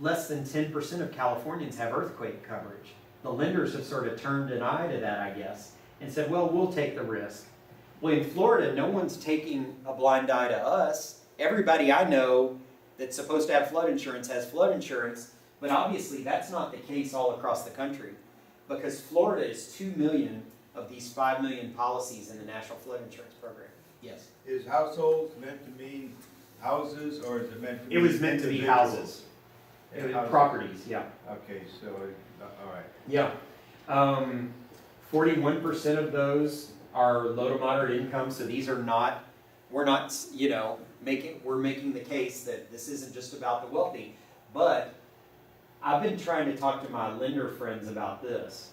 Less than 10% of Californians have earthquake coverage. the lenders have sort of turned an eye to that, I guess, and said, well, we'll take the risk. Well, in Florida, no one's taking a blind eye to us. Everybody I know that's supposed to have flood insurance has flood insurance, but obviously that's not the case all across the country, because Florida is 2 million of these 5 million policies in the National Flood Insurance Program. Yes? Is households meant to mean houses, or is it meant to be? It was meant to be individuals? houses. It was Houses. Properties, yeah. Okay, so, all right. Yeah. 41% of those are low to moderate income, so these are not, we're not, we're making the case that this isn't just about the wealthy. But I've been trying to talk to my lender friends about this.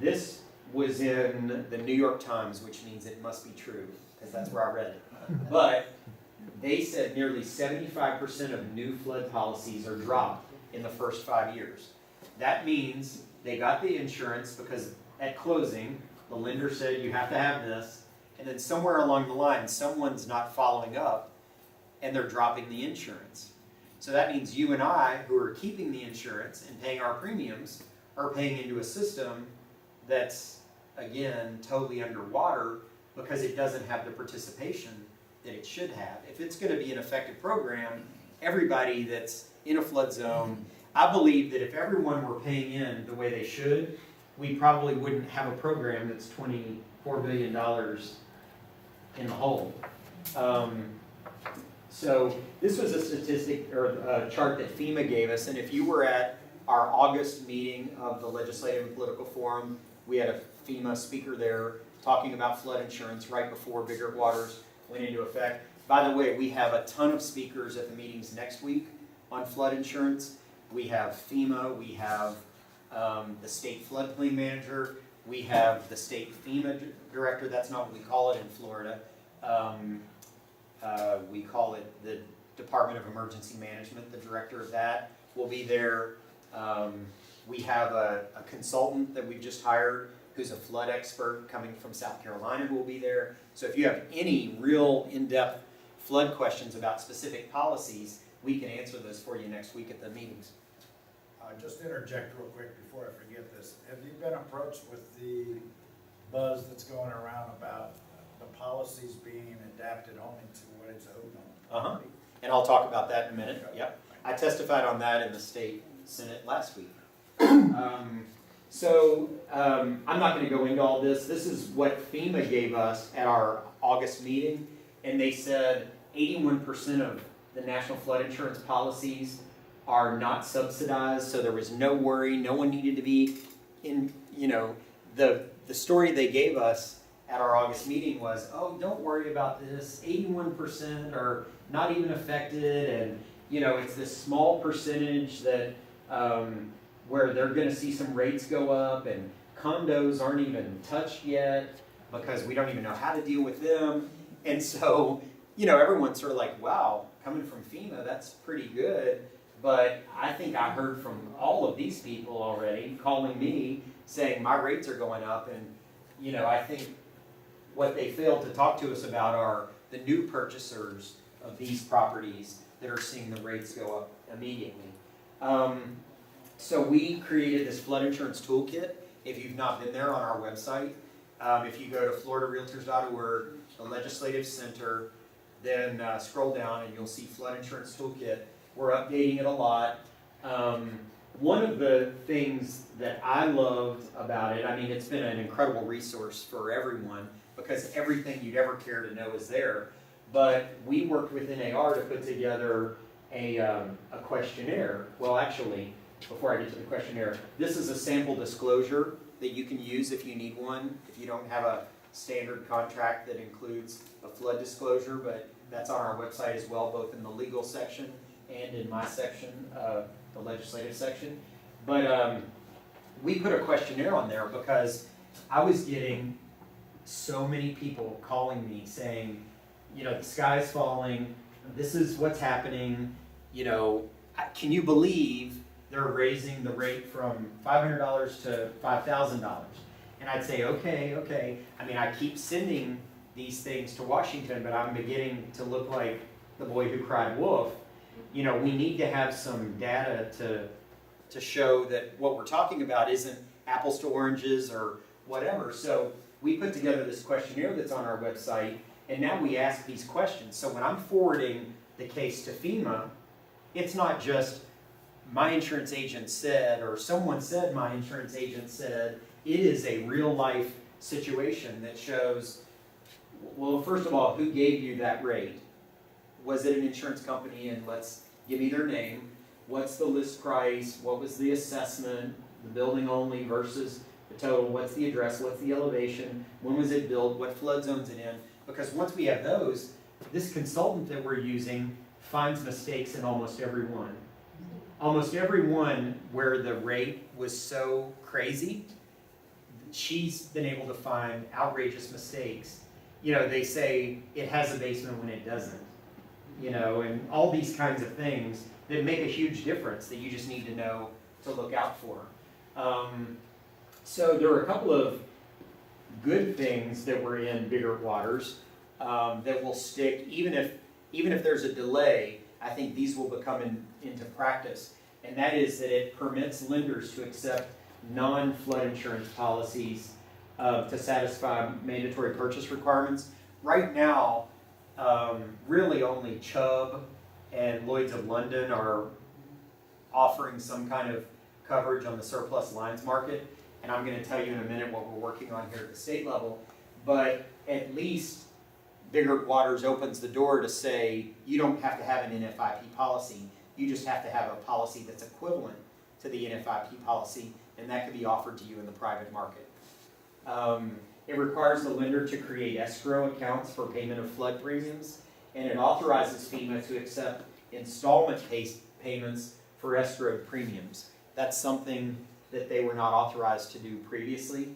This was in the New York Times, which means it must be true, because that's where I read it. But they said nearly 75% of new flood policies are dropped in the first 5 years. That means they got the insurance because at closing, the lender said you have to have this, and then somewhere along the line, someone's not following up, and they're dropping the insurance. So that means you and I, who are keeping the insurance and paying our premiums, are paying into a system that's, again, totally underwater because it doesn't have the participation that it should have. If it's going to be an effective program, everybody that's in a flood zone, I believe that if everyone were paying in the way they should, we probably wouldn't have a program that's $24 billion in the hole. So this was a statistic or a chart that FEMA gave us, and if you were at our August meeting of the Legislative and Political Forum, we had a FEMA speaker there talking about flood insurance right before Bigger Waters went into effect. By the way, we have a ton of speakers at the meetings next week on flood insurance. We have FEMA, we have the state floodplain manager, we have the state FEMA director. That's not what we call it in Florida. We call it the Department of Emergency Management. The director of that will be there. We have a consultant that we just hired who's a flood expert coming from South Carolina who will be there. So if you have any real in-depth flood questions about specific policies, we can answer those for you next week at the meetings. Just interject real quick before I forget this. Have you been approached with the buzz that's going around about the policies being adapted only to what it's owed on? And I'll talk about that in a minute. Yep. I testified on that in the state Senate last week. I'm not going to go into all this. This is what FEMA gave us at our August meeting, and they said 81% of the National Flood Insurance policies are not subsidized, so there was no worry. No one needed to be in, the story they gave us at our August meeting was, oh, don't worry about this. 81% are not even affected, and, it's this small percentage that, where they're going to see some rates go up, and condos aren't even touched yet because we don't even know how to deal with them. And so, everyone's sort of like, wow, coming from FEMA, that's pretty good. But I think I heard from all of these people already calling me saying my rates are going up. And, I think what they failed to talk to us about are the new purchasers of these properties that are seeing the rates go up immediately. So we created this flood insurance toolkit. If you've not been there, on our website, if you go to floridarealtors.org, the Legislative Center, then scroll down and you'll see flood insurance toolkit. We're updating it a lot. One of the things that I loved about it, it's been an incredible resource for everyone because everything you'd ever care to know is there. But we worked with NAR to put together a questionnaire. Well, actually, before I get to the questionnaire, this is a sample disclosure that you can use if you need one, if you don't have a standard contract that includes a flood disclosure, but that's on our website as well, both in the legal section and in my section, the legislative section. But we put a questionnaire on there because I was getting so many people calling me saying, the sky's falling, this is what's happening, can you believe they're raising the rate from $500 to $5,000? And I'd say, okay. I keep sending these things to Washington, but I'm beginning to look like the boy who cried wolf. We need to have some data to show that what we're talking about isn't apples to oranges or whatever. So we put together this questionnaire that's on our website, and now we ask these questions. So when I'm forwarding the case to FEMA, it's not just my insurance agent said, or someone said my insurance agent said. It is a real life situation that shows, well, first of all, who gave you that rate? Was it an insurance company? And let's give me their name. What's the list price? What was the assessment? The building only versus the total. What's the address? What's the elevation? When was it built? What flood zone's it in? Because once we have those, this consultant that we're using finds mistakes in almost every one. Almost every one where the rate was so crazy, she's been able to find outrageous mistakes. You know, they say it has a basement when it doesn't. You know, and all these kinds of things that make a huge difference that you just need to know to look out for. So there were a couple of good things that were in Bigger Waters that will stick, even if there's a delay. I think these will become into practice, and that is that it permits lenders to accept non-flood insurance policies to satisfy mandatory purchase requirements. Right now, really only Chubb and Lloyd's of London are offering some kind of coverage on the surplus lines market, and I'm going to tell you in a minute what we're working on here at the state level, but at least Bigger Waters opens the door to say you don't have to have an NFIP policy, you just have to have a policy that's equivalent to the NFIP policy, and that can be offered to you in the private market. It requires the lender to create escrow accounts for payment of flood premiums, and it authorizes FEMA to accept installment payments for escrowed premiums. That's something that they were not authorized to do previously.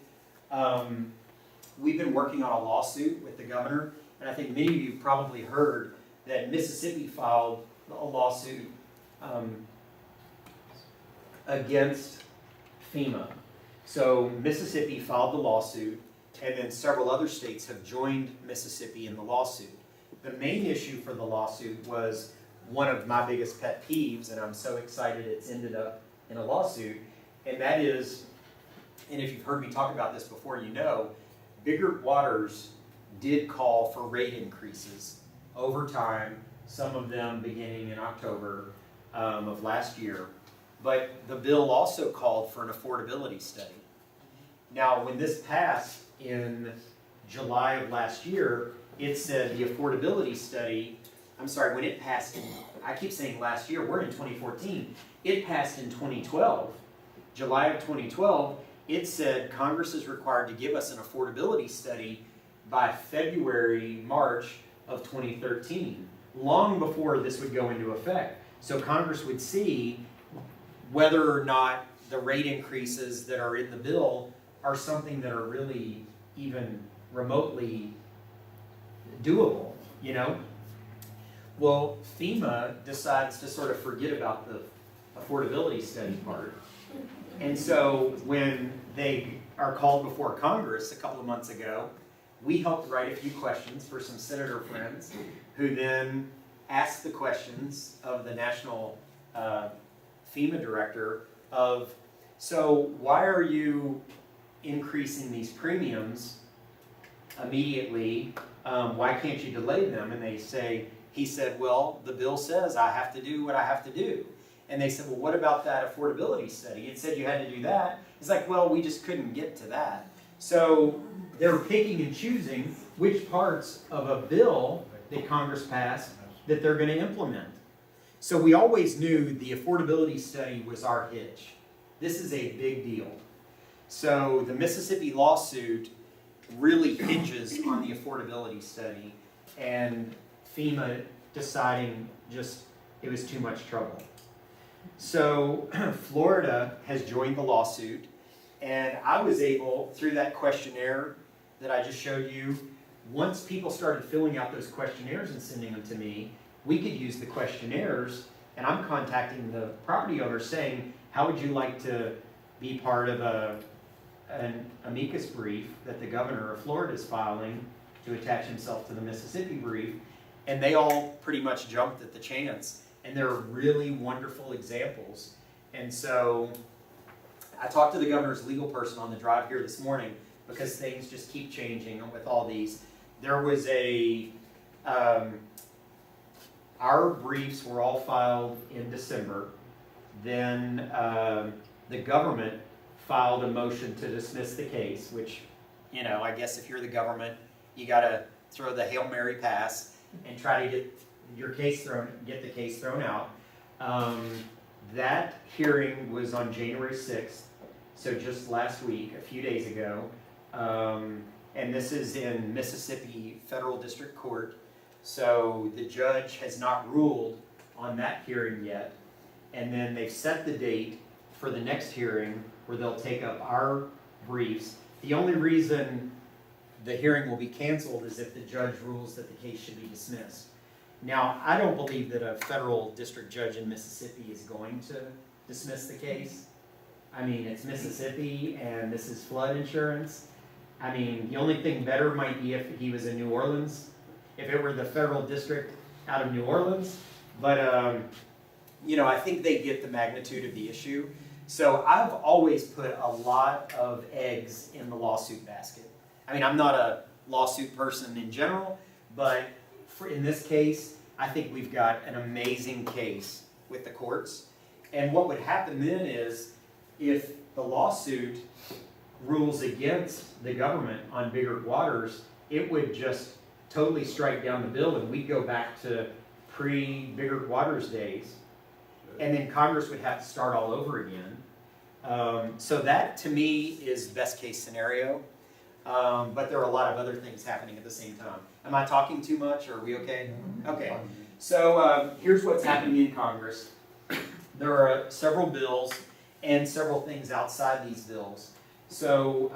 We've been working on a lawsuit with the governor, and I think many of you probably heard that Mississippi filed a lawsuit against FEMA. So Mississippi filed the lawsuit, and then several other states have joined Mississippi in the lawsuit. The main issue for the lawsuit was one of my biggest pet peeves, and I'm so excited it's ended up in a lawsuit, and that is, and if you've heard me talk about this before, you know, Bigger Waters did call for rate increases over time, some of them beginning in October of last year, but the bill also called for an affordability study. Now, when this passed in July of last year, it said the affordability study, when it passed in, I keep saying last year, we're in 2014. It passed in 2012, July of 2012. It said Congress is required to give us an affordability study by February, March of 2013, long before this would go into effect. So Congress would see whether or not the rate increases that are in the bill are something that are really even remotely doable, you know? Well, FEMA decides to sort of forget about the affordability study part. And so when they are called before Congress a couple of months ago, we helped write a few questions for some senator friends who then asked the questions of the national FEMA director of, so why are you increasing these premiums immediately? Why can't you delay them? And he said, well, the bill says I have to do what I have to do. And they said, well, what about that affordability study? It said you had to do that. It's like, well, we just couldn't get to that. So they're picking and choosing which parts of a bill that Congress passed that they're going to implement. So we always knew the affordability study was our hitch. This is a big deal. So the Mississippi lawsuit really hinges on the affordability study and FEMA deciding just it was too much trouble. So Florida has joined the lawsuit, and I was able, through that questionnaire that I just showed you, once people started filling out those questionnaires and sending them to me, we could use the questionnaires, and I'm contacting the property owner saying, how would you like to be part of an amicus brief that the governor of Florida is filing to attach himself to the Mississippi brief? And they all pretty much jumped at the chance. And they're really wonderful examples. And so I talked to the governor's legal person on the drive here this morning because things just keep changing with all these. There was our briefs were all filed in December. Then the government filed a motion to dismiss the case, which, you know, I guess if you're the government, you gotta throw the Hail Mary pass and try to get the case thrown out. That hearing was on January 6th, so just last week, a few days ago. And this is in Mississippi Federal District Court. So the judge has not ruled on that hearing yet. And then they've set the date for the next hearing where they'll take up our briefs. The only reason the hearing will be canceled is if the judge rules that the case should be dismissed. Now, I don't believe that a federal district judge in Mississippi is going to dismiss the case. I mean, it's Mississippi and this is flood insurance. I mean, the only thing better might be if he was in New Orleans, if it were the federal district out of New Orleans. But, you know, I think they get the magnitude of the issue. So I've always put a lot of eggs in the lawsuit basket. I mean, I'm not a lawsuit person in general, but in this case, I think we've got an amazing case with the courts. And what would happen then is, if the lawsuit rules against the government on Biggert Waters, it would just totally strike down the bill and we'd go back to pre-Biggert Waters days. And then Congress would have to start all over again. So that, to me, is best case scenario. But there are a lot of other things happening at the same time. Am I talking too much, or are we okay? Okay. So here's what's happening in Congress. There are several bills and several things outside these bills. So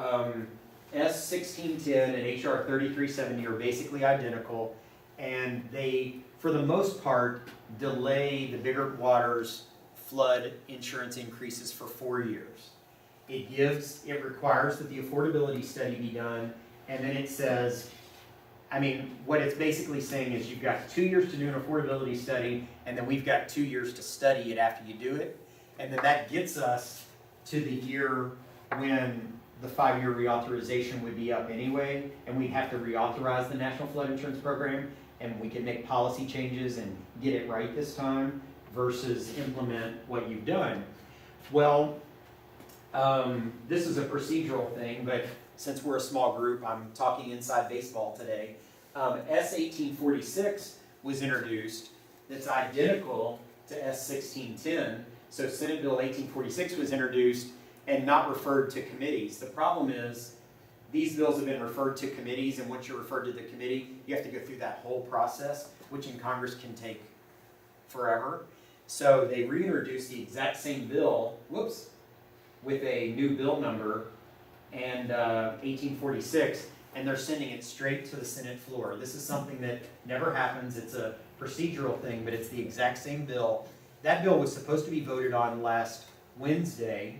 S 1610 and HR 3370 are basically identical, and they, for the most part, delay the Biggert Waters flood insurance increases for 4 years. It requires that the affordability study be done, and then it says, I mean, what it's basically saying is you've got 2 years to do an affordability study, and then we've got 2 years to study it after you do it. And then that gets us to the year when the 5-year reauthorization would be up anyway, and we'd have to reauthorize the National Flood Insurance Program, and we can make policy changes and get it right this time versus implement what you've done. Well, this is a procedural thing, but since we're a small group, I'm talking inside baseball today. S 1846 was introduced that's identical to S 1610. So Senate Bill 1846 was introduced and not referred to committees. The problem is these bills have been referred to committees, and once you're referred to the committee, you have to go through that whole process, which in Congress can take forever. So they reintroduced the exact same bill, with a new bill number and 1846, and they're sending it straight to the Senate floor. This is something that never happens. It's a procedural thing, but it's the exact same bill. That bill was supposed to be voted on last Wednesday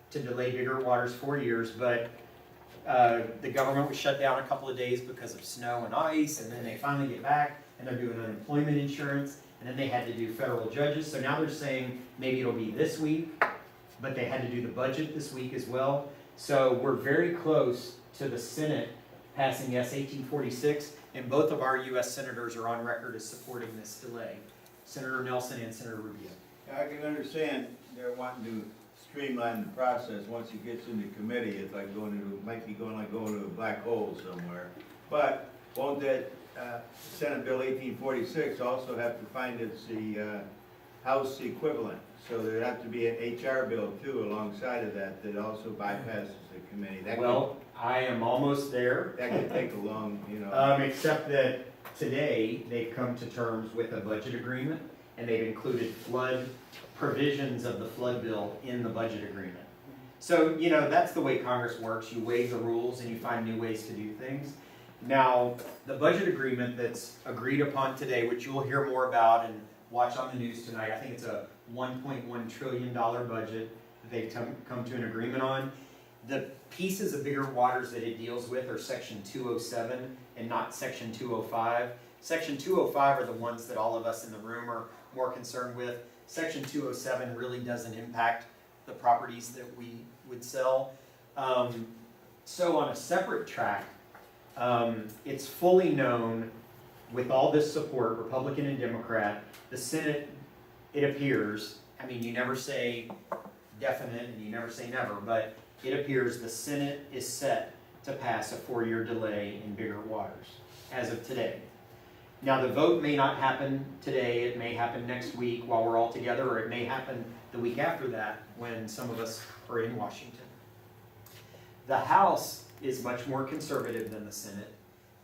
to delay Biggert Waters 4 years, but the government was shut down a couple of days because of snow and ice, and then they finally get back, and they're doing unemployment insurance, and then they had to do federal judges. So now they're saying maybe it'll be this week, but they had to do the budget this week as well. So we're very close to the Senate passing S 1846, and both of our U.S. senators are on record as supporting this delay. Senator Nelson and Senator Rubio. I can understand they're wanting to streamline the process. Once it gets into committee, it's like going to a black hole somewhere. But won't that Senate Bill 1846 also have to find its the House equivalent? So there'd have to be an HR bill too alongside of that that also bypasses the committee. I am almost there. That could take a long, you know. Except that today they've come to terms with a budget agreement, and they've included flood provisions of the flood bill in the budget agreement. So, you know, that's the way Congress works. You waive the rules and you find new ways to do things. Now, the budget agreement that's agreed upon today, which you'll hear more about and watch on the news tonight, I think it's a $1.1 trillion budget that they've come to an agreement on. The pieces of Biggert Waters that it deals with are Section 207 and not Section 205. Section 205 are the ones that all of us in the room are more concerned with. Section 207 really doesn't impact the properties that we would sell. So on a separate track, it's fully known with all this support, Republican and Democrat, the Senate, it appears, I mean, you never say definite and you never say never, but it appears the Senate is set to pass a 4-year delay in bigger waters as of today. Now, the vote may not happen today, it may happen next week while we're all together, or it may happen the week after that when some of us are in Washington. The House is much more conservative than the Senate.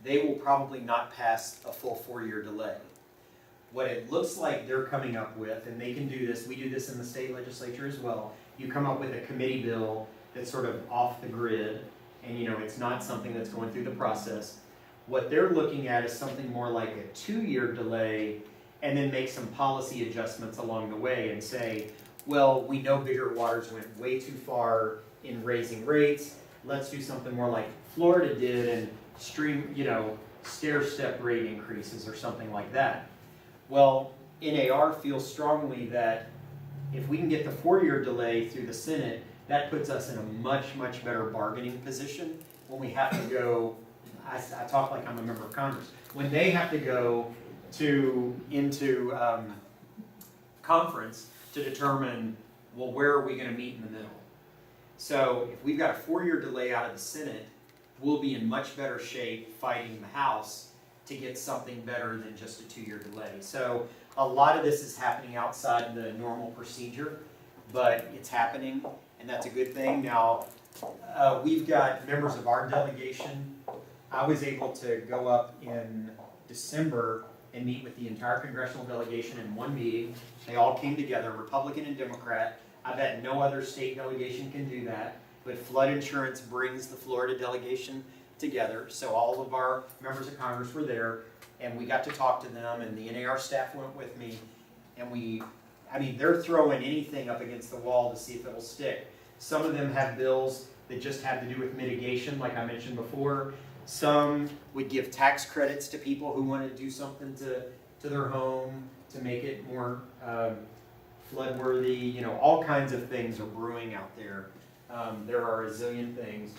They will probably not pass a full 4-year delay. What it looks like they're coming up with, and they can do this, we do this in the state legislature as well, you come up with a committee bill that's sort of off the grid, and it's not something that's going through the process. What they're looking at is something more like a 2-year delay, and then make some policy adjustments along the way and say, well, we know bigger waters went way too far in raising rates. Let's do something more like Florida did and stair-step rate increases or something like that. Well, NAR feels strongly that if we can get the 4-year delay through the Senate, that puts us in a much, much better bargaining position when we have to go, I talk like I'm a member of Congress, when they have to go into conference to determine, well, where are we going to meet in the middle? So if we've got a 4-year delay out of the Senate, we'll be in much better shape fighting the House to get something better than just a 2-year delay. So a lot of this is happening outside the normal procedure, but it's happening, and that's a good thing. Now, we've got members of our delegation. I was able to go up in December and meet with the entire congressional delegation in one meeting. They all came together, Republican and Democrat. I bet no other state delegation can do that, but flood insurance brings the Florida delegation together. So all of our members of Congress were there, and we got to talk to them, and the NAR staff went with me, and they're throwing anything up against the wall to see if it'll stick. Some of them have bills that just have to do with mitigation, like I mentioned before. Some would give tax credits to people who want to do something to their home to make it more floodworthy. All kinds of things are brewing out there. There are a zillion things.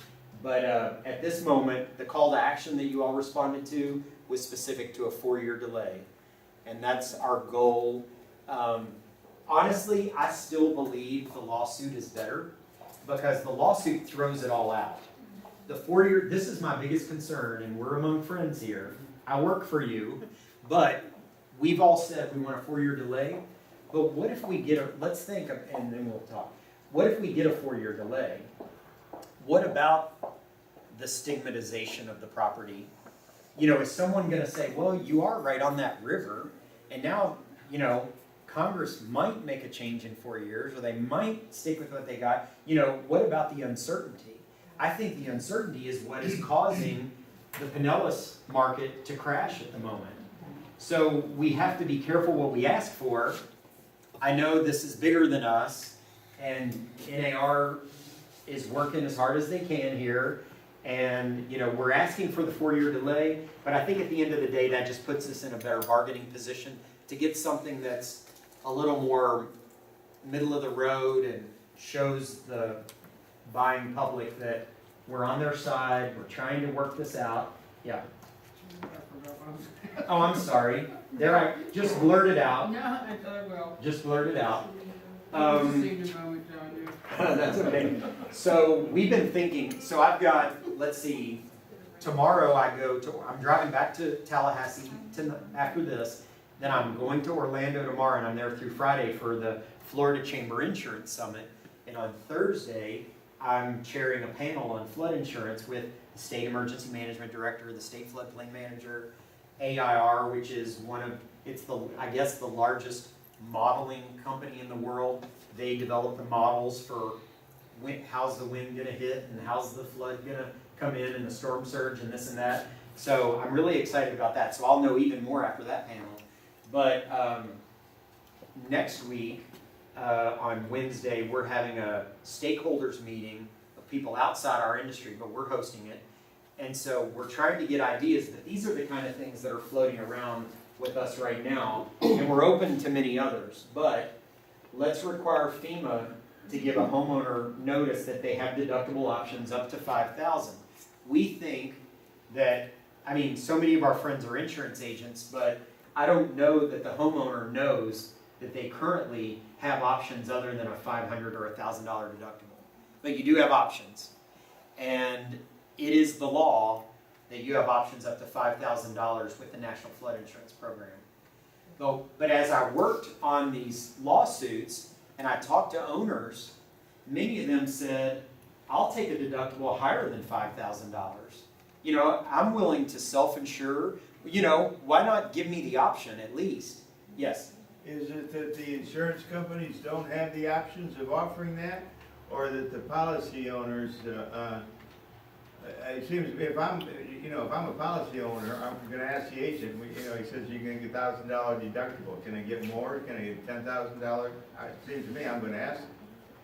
But at this moment, the call to action that you all responded to was specific to a 4-year delay. And that's our goal. Honestly, I still believe the lawsuit is better because the lawsuit throws it all out. The 4-year, this is my biggest concern, and we're among friends here. I work for you, but we've all said we want a 4-year delay. But what if we get let's think, and then we'll talk. What if we get a 4-year delay? What about the stigmatization of the property? Is someone going to say, well, you are right on that river, and now, Congress might make a change in 4 years, or they might stick with what they got. What about the uncertainty? I think the uncertainty is what is causing the Pinellas market to crash at the moment. So we have to be careful what we ask for. I know this is bigger than us, and NAR is working as hard as they can here, and we're asking for the 4-year delay, but I think at the end of the day that just puts us in a better bargaining position to get something that's a little more middle of the road and shows the buying public that we're on their side, we're trying to work this out. Yeah. Oh, I'm sorry. There, I just blurted out. No, I thought I will. Just blurted out. Just saved a moment, John. That's okay. So we've been thinking, so I've got, let's see, tomorrow I'm driving back to Tallahassee after this, then I'm going to Orlando tomorrow, and I'm there through Friday for the Florida Chamber Insurance Summit. And on Thursday, I'm chairing a panel on flood insurance with the State Emergency Management Director, the State Floodplain Manager, AIR, which is the largest modeling company in the world. They develop the models for how's the wind going to hit and how's the flood going to come in and the storm surge and this and that. So I'm really excited about that. So I'll know even more after that panel. But next week, on Wednesday, we're having a stakeholders meeting of people outside our industry, but we're hosting it. And so we're trying to get ideas, but these are the kind of things that are floating around with us right now, and we're open to many others. But let's require FEMA to give a homeowner notice that they have deductible options up to $5,000. We think that, I mean, so many of our friends are insurance agents, but I don't know that the homeowner knows that they currently have options other than a $500 or $1,000 deductible. But you do have options. And it is the law that you have options up to $5,000 with the National Flood Insurance Program. But as I worked on these lawsuits and I talked to owners, many of them said, I'll take a deductible higher than $5,000. You know, I'm willing to self-insure. You know, why not give me the option at least? Yes? Is it that the insurance companies don't have the options of offering that? Or that the policy owners, it seems, if I'm a policy owner, I'm gonna ask the agent, he says you can get $1,000 deductible, can I get more, can I get $10,000? It seems to me, I'm gonna ask,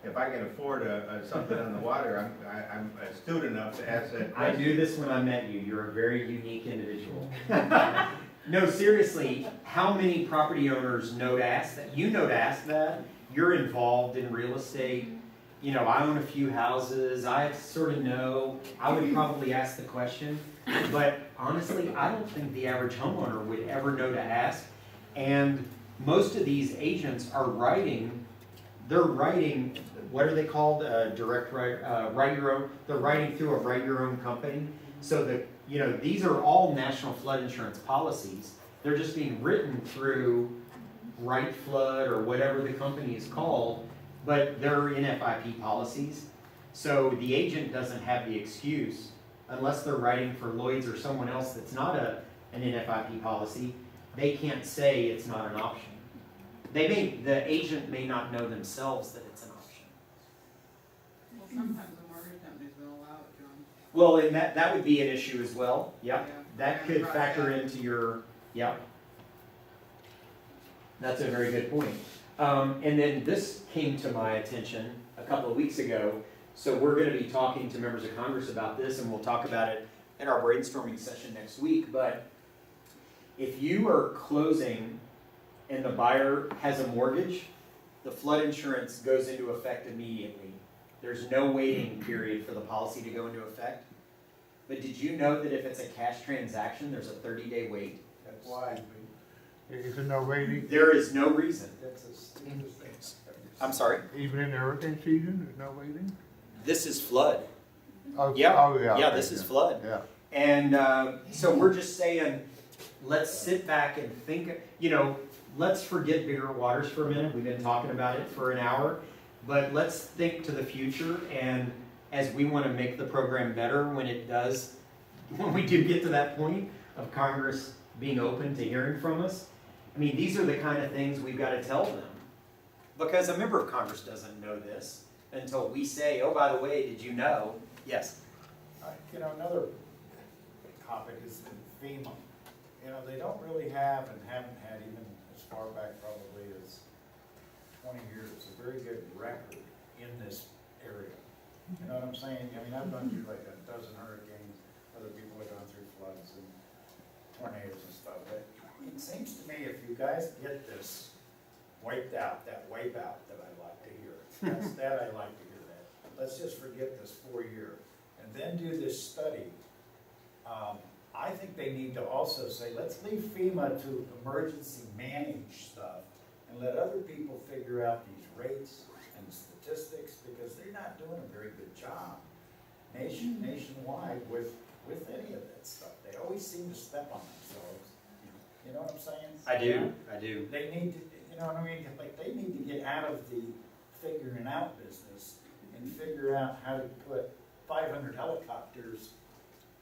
if I can afford something on the water, I'm astute enough to ask that I question. knew this when I met you. You're a very unique individual. No, seriously, how many property owners know to ask that? You know to ask that. You're involved in real estate. You know, I own a few houses. I sort of know. I would probably ask the question. But honestly, I don't think the average homeowner would ever know to ask. And most of these agents are writing, what are they called? Direct write, write your own. They're writing through a write your own company. So that, you know, these are all national flood insurance policies. They're just being written through Wright Flood or whatever the company is called, but they're NFIP policies. So the agent doesn't have the excuse, unless they're writing for Lloyd's or someone else that's not an NFIP policy, they can't say it's not an option. The agent may not know themselves that it's an option. Well, sometimes the mortgage companies will allow it, John. Well, and that would be an issue as well. Yep. Yeah. That could factor into your, yep. That's a very good point. And then this came to my attention a couple of weeks ago. So we're going to be talking to members of Congress about this, and we'll talk about it in our brainstorming session next week. But if you are closing and the buyer has a mortgage, the flood insurance goes into effect immediately. There's no waiting period for the policy to go into effect. But did you know that if it's a cash transaction, there's a 30-day wait? That's why. Is there no waiting? There is no reason. That's a stupid thing. I'm sorry? Even in the hurricane season, there's no waiting? This is flood. Oh, Yeah, oh, yeah. yeah, okay, this is yeah. flood. Yeah. And so we're just saying, let's sit back and think, you know, let's forget bigger waters for a minute. We've been talking about it for an hour. But let's think to the future, and as we want to make the program better when we do get to that point of Congress being open to hearing from us. I mean, these are the kind of things we've got to tell them. Because a member of Congress doesn't know this until we say, oh, by the way, did you know? Yes. Another topic is FEMA. They don't really have and haven't had, even as far back probably as 20 years, a very good record in this area. You know what I'm saying? I mean, I've gone through like a dozen hurricanes, other people have gone through floods and tornadoes and stuff. But it seems to me if you guys get this wiped out, that wipe out that I like to hear, that I like to hear that. Let's just forget this 4-year and then do this study. I think they need to also say, let's leave FEMA to emergency manage stuff and let other people figure out these rates and statistics, because they're not doing a very good job nationwide with any of that stuff. They always seem to step on themselves. You know what I'm saying? I do. They need to, you know what I mean? Like, they need to get out of the figuring out business and figure out how to put 500 helicopters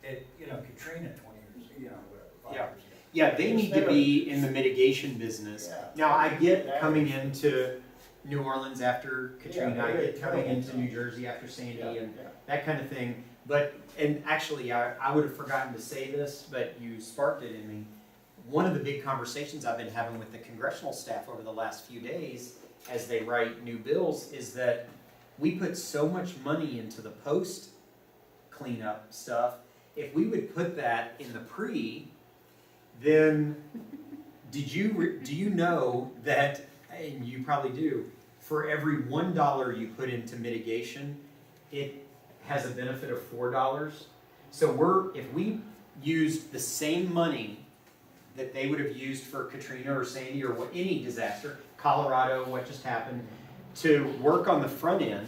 at, Katrina 20 years, whatever, 5 Yeah. years ago. Yeah, they need to be in the mitigation business. Yeah. Now, I get coming into New Orleans after Katrina, I get coming into New Jersey after Sandy and that kind of thing. But, and actually, I would have forgotten to say this, but you sparked it in me. One of the big conversations I've been having with the congressional staff over the last few days as they write new bills is that we put so much money into the post cleanup stuff. If we would put that in the pre, then do you know that, and you probably do, for every $1 you put into mitigation, it has a benefit of $4. So if we used the same money that they would have used for Katrina or Sandy or any disaster, Colorado, what just happened, to work on the front end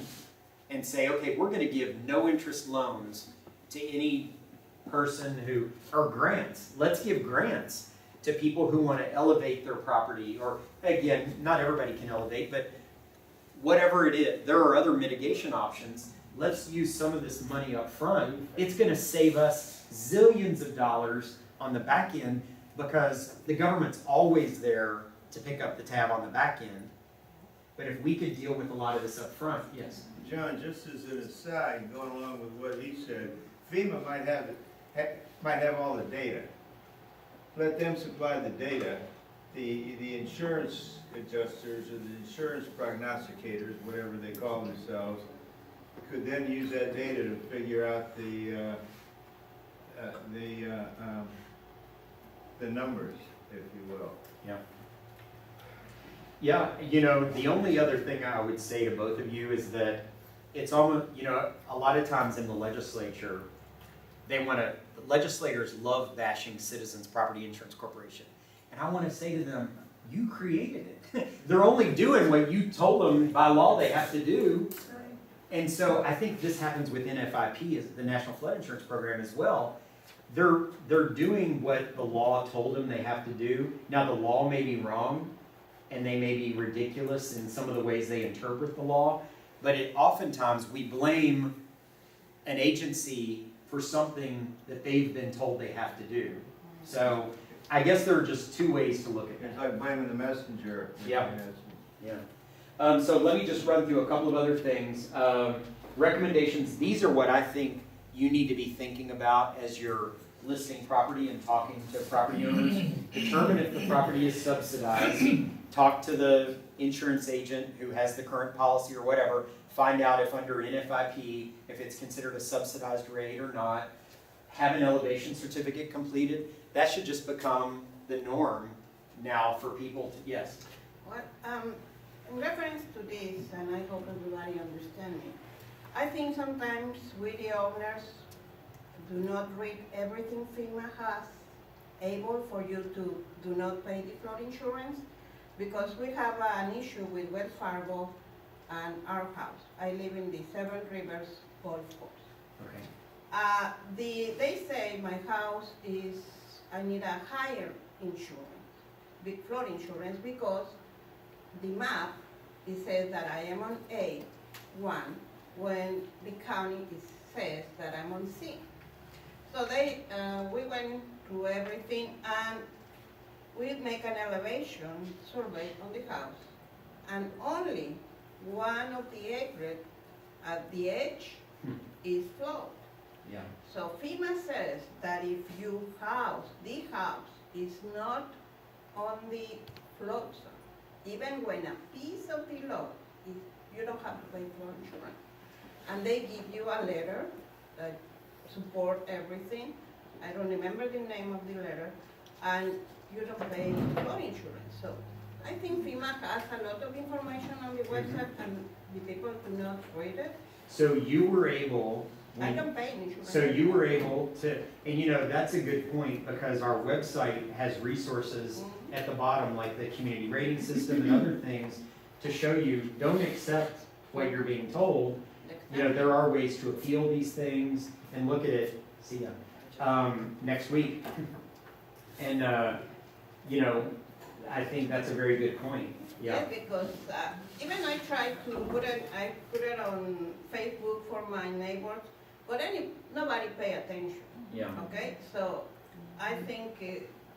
and say, okay, we're going to give no interest loans to any person who, or grants. Let's give grants to people who want to elevate their property, or again, not everybody can elevate, but whatever it is, there are other mitigation options. Let's use some of this money up front. It's going to save us zillions of dollars on the back end because the government's always there to pick up the tab on the back end. But if we could deal with a lot of this up front, yes. John, just as an aside, going along with what he said, FEMA might have all the data. Let them supply the data. The insurance adjusters or the insurance prognosticators, whatever they call themselves, could then use that data to figure out the numbers, if you will. Yeah. Yeah, you know, the only other thing I would say to both of you is that it's almost, you know, a lot of times in the legislature, legislators love bashing Citizens Property Insurance Corporation. And I want to say to them, you created it. They're only doing what you told them by law they have to do. And so I think this happens with NFIP, the National Flood Insurance Program as well. They're doing what the law told them they have to do. Now the law may be wrong, and they may be ridiculous in some of the ways they interpret the law, but oftentimes we blame an agency for something that they've been told they have to do. So I guess there are just two ways to look at It's that. like blaming the messenger. Yeah. Yeah. So let me just run through a couple of other things. Recommendations, these are what I think you need to be thinking about as you're listing property and talking to property owners. Determine if the property is subsidized. Talk to the insurance agent who has the current policy or whatever. Find out if under NFIP, if it's considered a subsidized rate or not. Have an elevation certificate completed. That should just become the norm now for people to, yes. What, in reference to this, and I hope everybody understands me, I think sometimes we the owners do not read everything FEMA has able for you to do not pay the flood insurance, because we have an issue with Wells Fargo and our house. I live in the Seven Rivers Golf Course. Okay. They say my house is, I need a higher insurance, big flood insurance, because the map, it says that I am on A1 when the county says that I'm on C. So we went through everything and we make an elevation survey on the house, and only one of the acres at the edge is flood. Yeah. So FEMA says that if the house is not on the flood zone, even when a piece of the lot is, you don't have to pay flood insurance. And they give you a letter that support everything. I don't remember the name of the letter, and you don't pay flood insurance. So I think FEMA has a lot of information on the website, and the people do not read it. So you were able, I don't pay insurance. so you were able to, and you know, that's a good point, because our website has resources at the bottom, like the community rating system and other things, to show you, don't accept what you're being told. You know, there are ways to appeal these things and look at it, see ya, next week. And, you know, I think that's a very good point. Yeah. Yes, because even I tried to put it on Facebook for my neighbors, but nobody pay attention. Yeah. Okay, so I think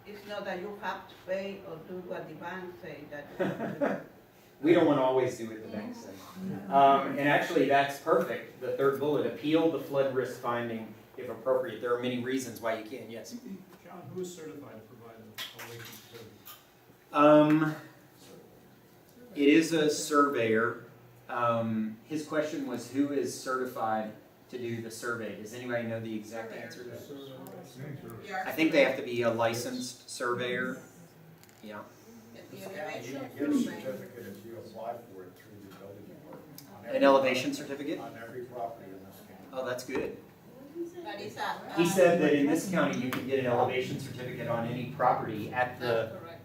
it's not that you have to pay or do what the bank say that. We don't want to always do what the bank says. And actually, that's perfect. The third bullet, appeal the flood risk finding if appropriate. There are many reasons why you can, yes. John, who is certified to provide the elevation service? It is a surveyor. His question was, who is certified to do the survey? Does anybody know the exact answer to that? I think they have to be a licensed surveyor. Yeah. The You elevation get a survey. certificate if you apply for it through the An elevation certificate? On every property in this county. Oh, that's good. But it's He said that in this county, you can get an elevation certificate on any property at the, Correct.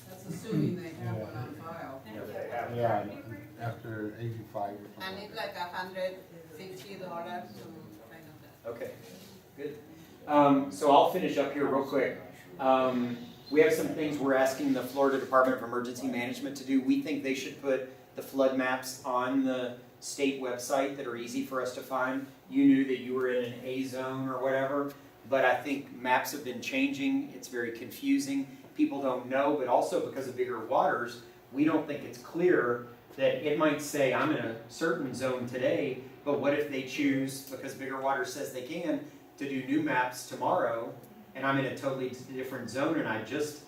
That's assuming they have one on file. If they have. Yeah, after 85 or And something. it's like $150 to kind of that. okay, good. So I'll finish up here real quick. We have some things we're asking the Florida Department of Emergency Management to do. We think they should put the flood maps on the state website that are easy for us to find. You knew that you were in an A zone or whatever, but I think maps have been changing. It's very confusing. People don't know, but also because of bigger waters, we don't think it's clear that it might say, I'm in a certain zone today, but what if they choose, because bigger water says they can, to do new maps tomorrow, and I'm in a totally different zone and I just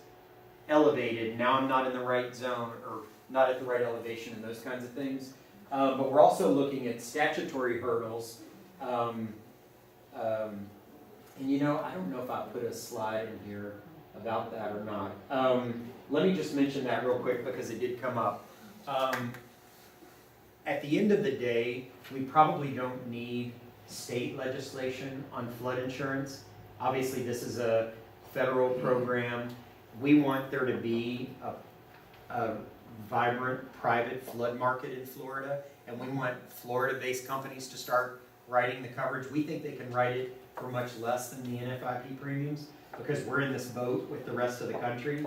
elevated, now I'm not in the right zone or not at the right elevation and those kinds of things. But we're also looking at statutory hurdles. And you know, I don't know if I put a slide in here about that or not. Let me just mention that real quick because it did come up. At the end of the day, we probably don't need state legislation on flood insurance. Obviously, this is a federal program. We want there to be a vibrant private flood market in Florida, and we want Florida-based companies to start writing the coverage. We think they can write it for much less than the NFIP premiums because we're in this boat with the rest of the country,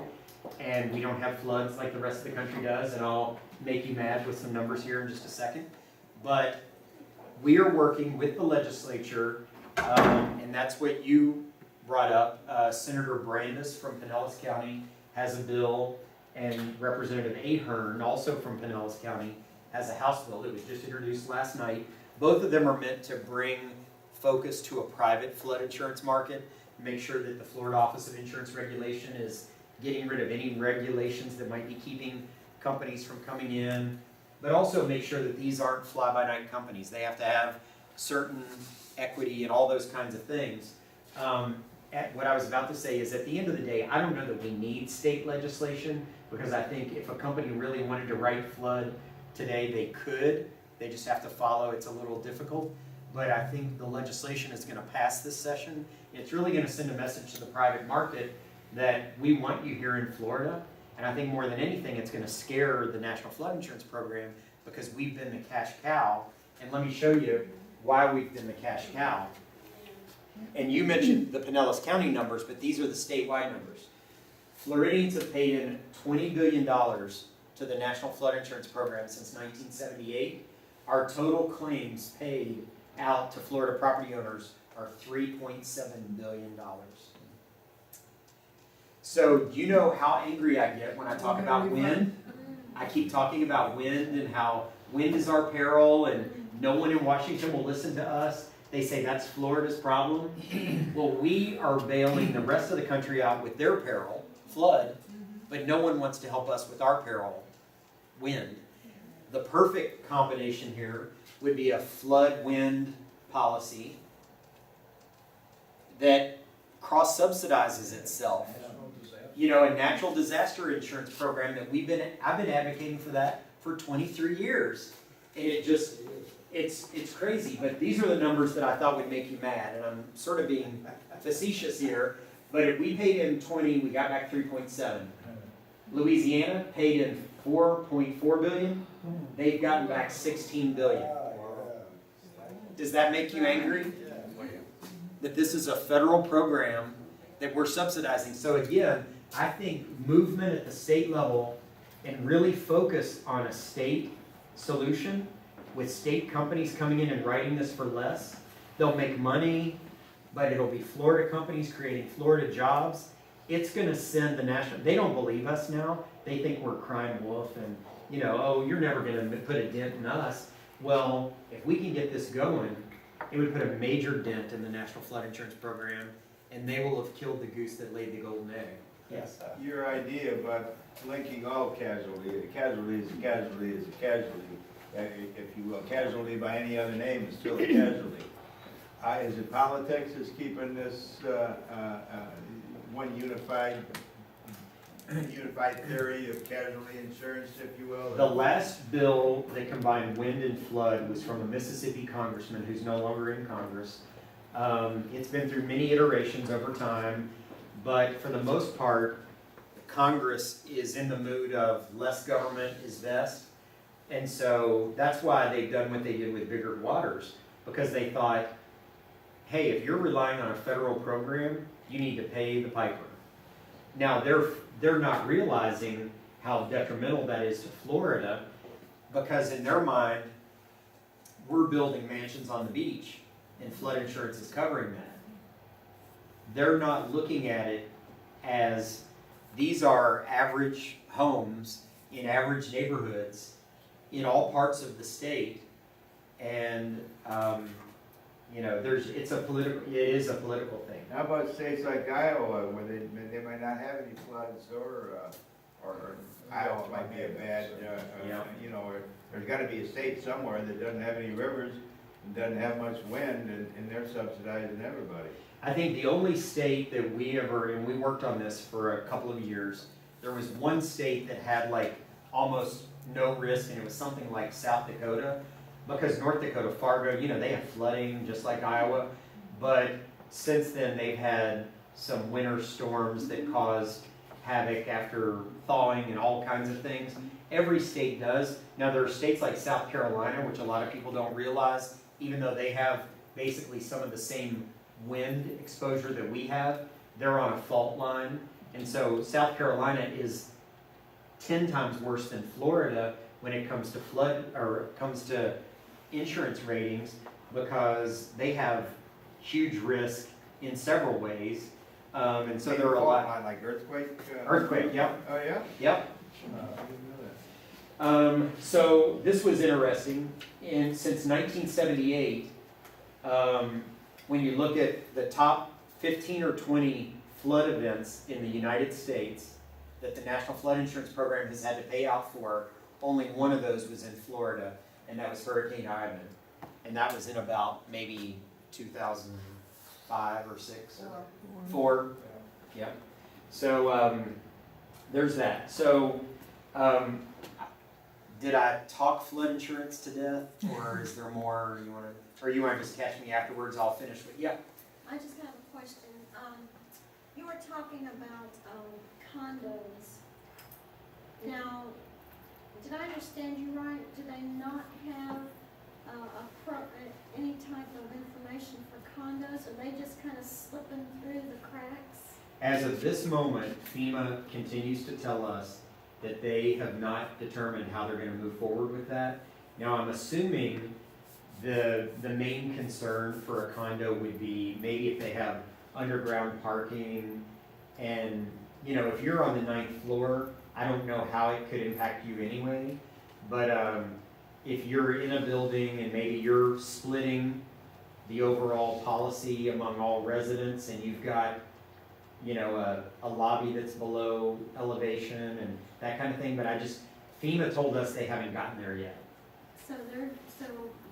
and we don't have floods like the rest of the country does, and I'll make you mad with some numbers here in just a second. But we are working with the legislature, and that's what you brought up. Senator Brandis from Pinellas County has a bill, and Representative Ahern, also from Pinellas County, has a House bill that was just introduced last night. Both of them are meant to bring focus to a private flood insurance market, make sure that the Florida Office of Insurance Regulation is getting rid of any regulations that might be keeping companies from coming in, but also make sure that these aren't fly-by-night companies. They have to have certain equity and all those kinds of things. What I was about to say is at the end of the day, I don't know that we need state legislation because I think if a company really wanted to write flood today, they could. They just have to follow. It's a little difficult. But I think the legislation is going to pass this session. It's really going to send a message to the private market that we want you here in Florida. And I think more than anything, it's going to scare the National Flood Insurance Program because we've been the cash cow. And let me show you why we've been the cash cow. And you mentioned the Pinellas County numbers, but these are the statewide numbers. Floridians have paid in $20 billion to the National Flood Insurance Program since 1978. Our total claims paid out to Florida property owners are $3.7 billion. So do you know how angry I get when I talk about wind? I keep talking about wind and how wind is our peril and no one in Washington will listen to us. They say that's Florida's problem. Well, we are bailing the rest of the country out with their peril, flood, but no one wants to help us with our peril, wind. The perfect combination here would be a flood wind policy that cross-subsidizes itself. You know, a natural disaster insurance program that I've been advocating for that for 23 years. And it's crazy, but these are the numbers that I thought would make you mad, and I'm sort of being facetious here, but if we paid in 20, we got back 3.7. Louisiana paid in 4.4 billion, they've gotten back 16 billion. Does that make you angry? That this is a federal program that we're subsidizing. So again, I think movement at the state level and really focus on a state solution with state companies coming in and writing this for less. They'll make money, but it'll be Florida companies creating Florida jobs. It's going to send the national, they don't believe us now. They think we're crime wolf and, you know, oh, you're never going to put a dent in us. Well, if we can get this going, it would put a major dent in the National Flood Insurance Program, and they will have killed the goose that laid the golden egg. Yes. Your idea about linking all casualty, a casualty is a casualty is a casualty. If you will, casualty by any other name is still a casualty. Is it politics is keeping this one unified unified theory of casualty insurance, if you will? The last bill that combined wind and flood was from a Mississippi congressman who's no longer in Congress. It's been through many iterations over time, but for the most part, Congress is in the mood of less government is best. And so that's why they've done what they did with bigger waters, because they thought, hey, if you're relying on a federal program, you need to pay the piper. Now, they're not realizing how detrimental that is to Florida, because in their mind, we're building mansions on the beach, and flood insurance is covering that. They're not looking at it as these are average homes in average neighborhoods in all parts of the state, and it is a political thing. How about states like Iowa, where they might not have any floods, or Iowa might be a bad, or there's gotta be a state somewhere that doesn't have any rivers, and doesn't have much wind, and they're subsidizing everybody. I think the only state that we ever, and we worked on this for a couple of years, there was one state that had like almost no risk, and it was something like South Dakota, because North Dakota, Fargo, they have flooding just like Iowa, but since then they've had some winter storms that caused havoc after thawing and all kinds of things. Every state does. Now there are states like South Carolina, which a lot of people don't realize, even though they have basically some of the same wind exposure that we have, they're on a fault line. And so South Carolina is 10 times worse than Florida when it comes to flood, or comes to insurance ratings, because they have huge risk in several ways. And so there are a lot. Like earthquake? Earthquake, yep. Oh, yeah? Yep. I didn't know that. So this was interesting. Since 1978, when you look at the top 15 or 20 flood events in the United States that the National Flood Insurance Program has had to pay out for, only one of those was in Florida, and that was Hurricane Ivan. And that was in about maybe 2005 or 6 or 4. Yeah. So there's that. So did I talk flood insurance to death, or is there more you want to, or you want to just catch me afterwards? I'll finish with, yeah. I just have a question. You were talking about condos. Now, did I understand you right? Do they not have any type of information for condos? Are they just kind of slipping through the cracks? As of this moment, FEMA continues to tell us that they have not determined how they're going to move forward with that. Now, I'm assuming the main concern for a condo would be maybe if they have underground parking, and if you're on the 9th floor, I don't know how it could impact you anyway, but if you're in a building and maybe you're splitting the overall policy among all residents, and you've got a lobby that's below elevation and that kind of thing, but FEMA told us they haven't gotten there yet. So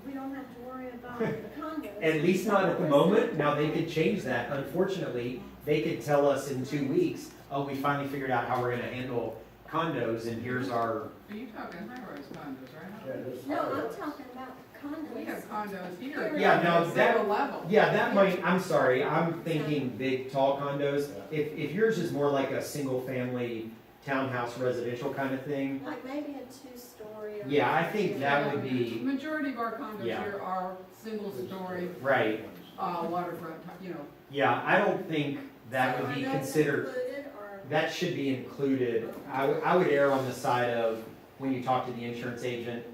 we don't have to worry about the condos. At least not at the moment. Now, they could change that. Unfortunately, they could tell us in 2 weeks, oh, we finally figured out how we're going to handle condos, and here's our... Are you talking high-rise condos, right? Yeah, there's No, I'm others. talking about condos. We have condos here. Yeah, now It's that- at a level. Yeah, that might, I'm sorry, I'm thinking big, tall condos. If yours is more like a single-family townhouse residential kind of thing, Like maybe a 2-story or... yeah, I think that would be, Majority of our condos Yeah. here are single-story, right. waterfront, Yeah, I don't think that would be Are those considered, included, or... that should be included. I would err on the side of, when you talk to the insurance agent,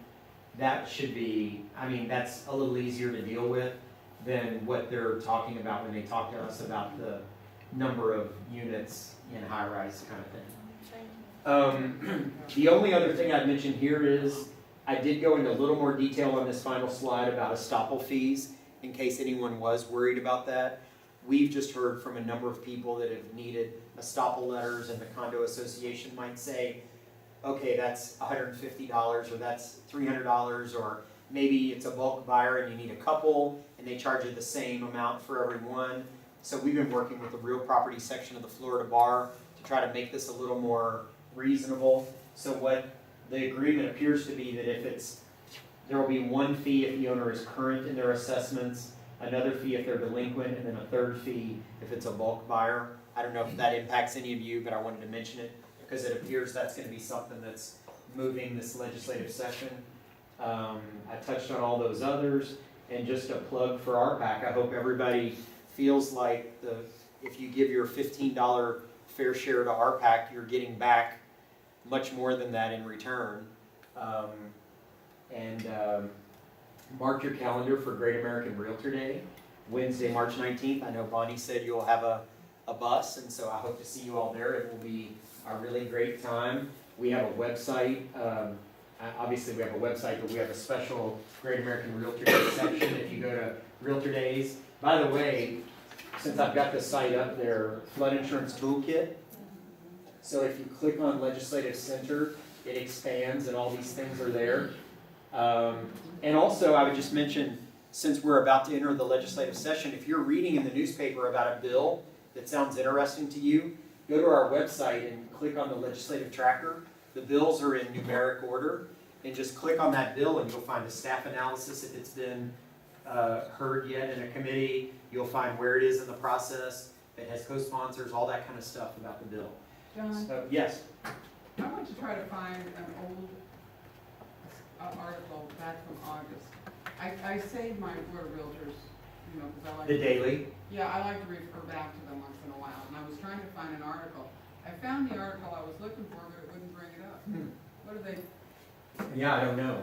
that should be, that's a little easier to deal with than what they're talking about when they talk to us about the number of units in high-rise kind of thing. The only other thing I'd mention here is, I did go into a little more detail on this final slide about estoppel fees, in case anyone was worried about that. We've just heard from a number of people that have needed estoppel letters, and the condo association might say, okay, that's $150, or that's $300, or maybe it's a bulk buyer and you need a couple, and they charge you the same amount for every one. So we've been working with the real property section of the Florida Bar to try to make this a little more reasonable. So what the agreement appears to be that there will be one fee if the owner is current in their assessments, another fee if they're delinquent, and then a third fee if it's a bulk buyer. I don't know if that impacts any of you, but I wanted to mention it because it appears that's going to be something that's moving this legislative session. I touched on all those others, and just a plug for RPAC. I hope everybody feels like if you give your $15 fair share to RPAC, you're getting back much more than that in return. Mark your calendar for Great American Realtor Day, Wednesday, March 19th. I know Bonnie said you'll have a bus, and so I hope to see you all there. It will be a really great time. We have a website. Obviously, we have a website, but we have a special Great American Realtor Day section if you go to Realtor Days. By the way, since I've got the site up there, Flood Insurance Toolkit. So if you click on Legislative Center, it expands and all these things are there. And also, I would just mention, since we're about to enter the legislative session, if you're reading in the newspaper about a bill that sounds interesting to you, go to our website and click on the legislative tracker. The bills are in numeric order, and just click on that bill and you'll find a staff analysis if it's been heard yet in a committee. You'll find where it is in the process. It has co-sponsors, all that kind of stuff about the bill. John, So, yes. I want to try to find an old article back from August. I saved my Board of Realtors, you know, because I like. The daily. Yeah, I like to refer back to them once in a while, and I was trying to find an article. I found the article I was looking for, but it wouldn't bring it up. What are they? Yeah, I don't know.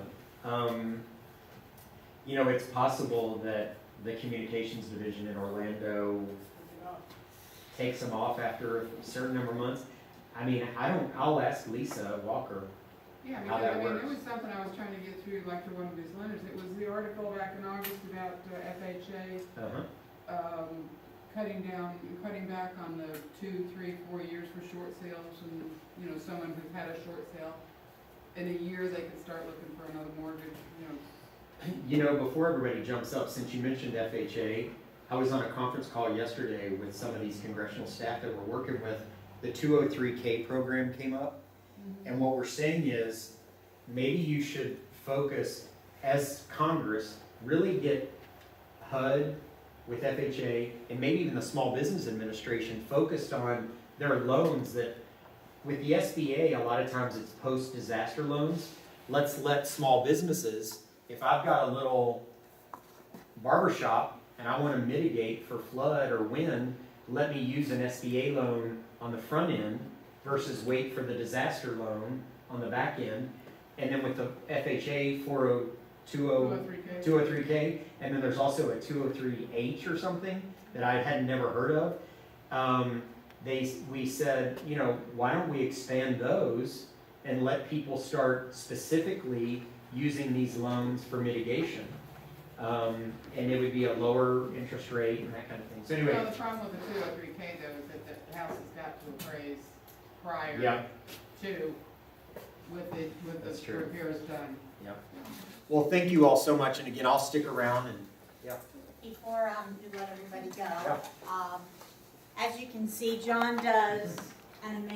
You know, it's possible that the communications division in Orlando takes them off after a certain number of months. I mean, I'll ask Lisa Walker. Yeah, How that because, I mean, works. it was something I was trying to get through, like to one of these lenders. It was the article back in August about FHA, cutting back on the 2, 3, 4 years for short sales, and, you know, someone who's had a short sale, in a year they could start looking for another mortgage, you know. You know, before everybody jumps up, since you mentioned FHA, I was on a conference call yesterday with some of these congressional staff that we're working with. The 203K program came up, and what we're saying is maybe you should focus, as Congress, really get HUD with FHA and maybe even the Small Business Administration focused on their loans that, with the SBA, a lot of times it's post-disaster loans. Let's let small businesses, if I've got a little barbershop and I want to mitigate for flood or wind, let me use an SBA loan on the front end versus wait for the disaster loan on the back end. And then with the FHA 203K, and then there's also a 203H or something that I had never heard of. We said, you know, why don't we expand those and let people start specifically using these loans for mitigation? And it would be a lower interest rate and that kind of thing. So anyway. Well, the problem with the 203K though is that the house has got to appraise prior Yeah. to That's the true. repairs done. Yep. Well, thank you all so much, and again, I'll stick around and. Before you let everybody go, Yeah. as you can see, John does an amazing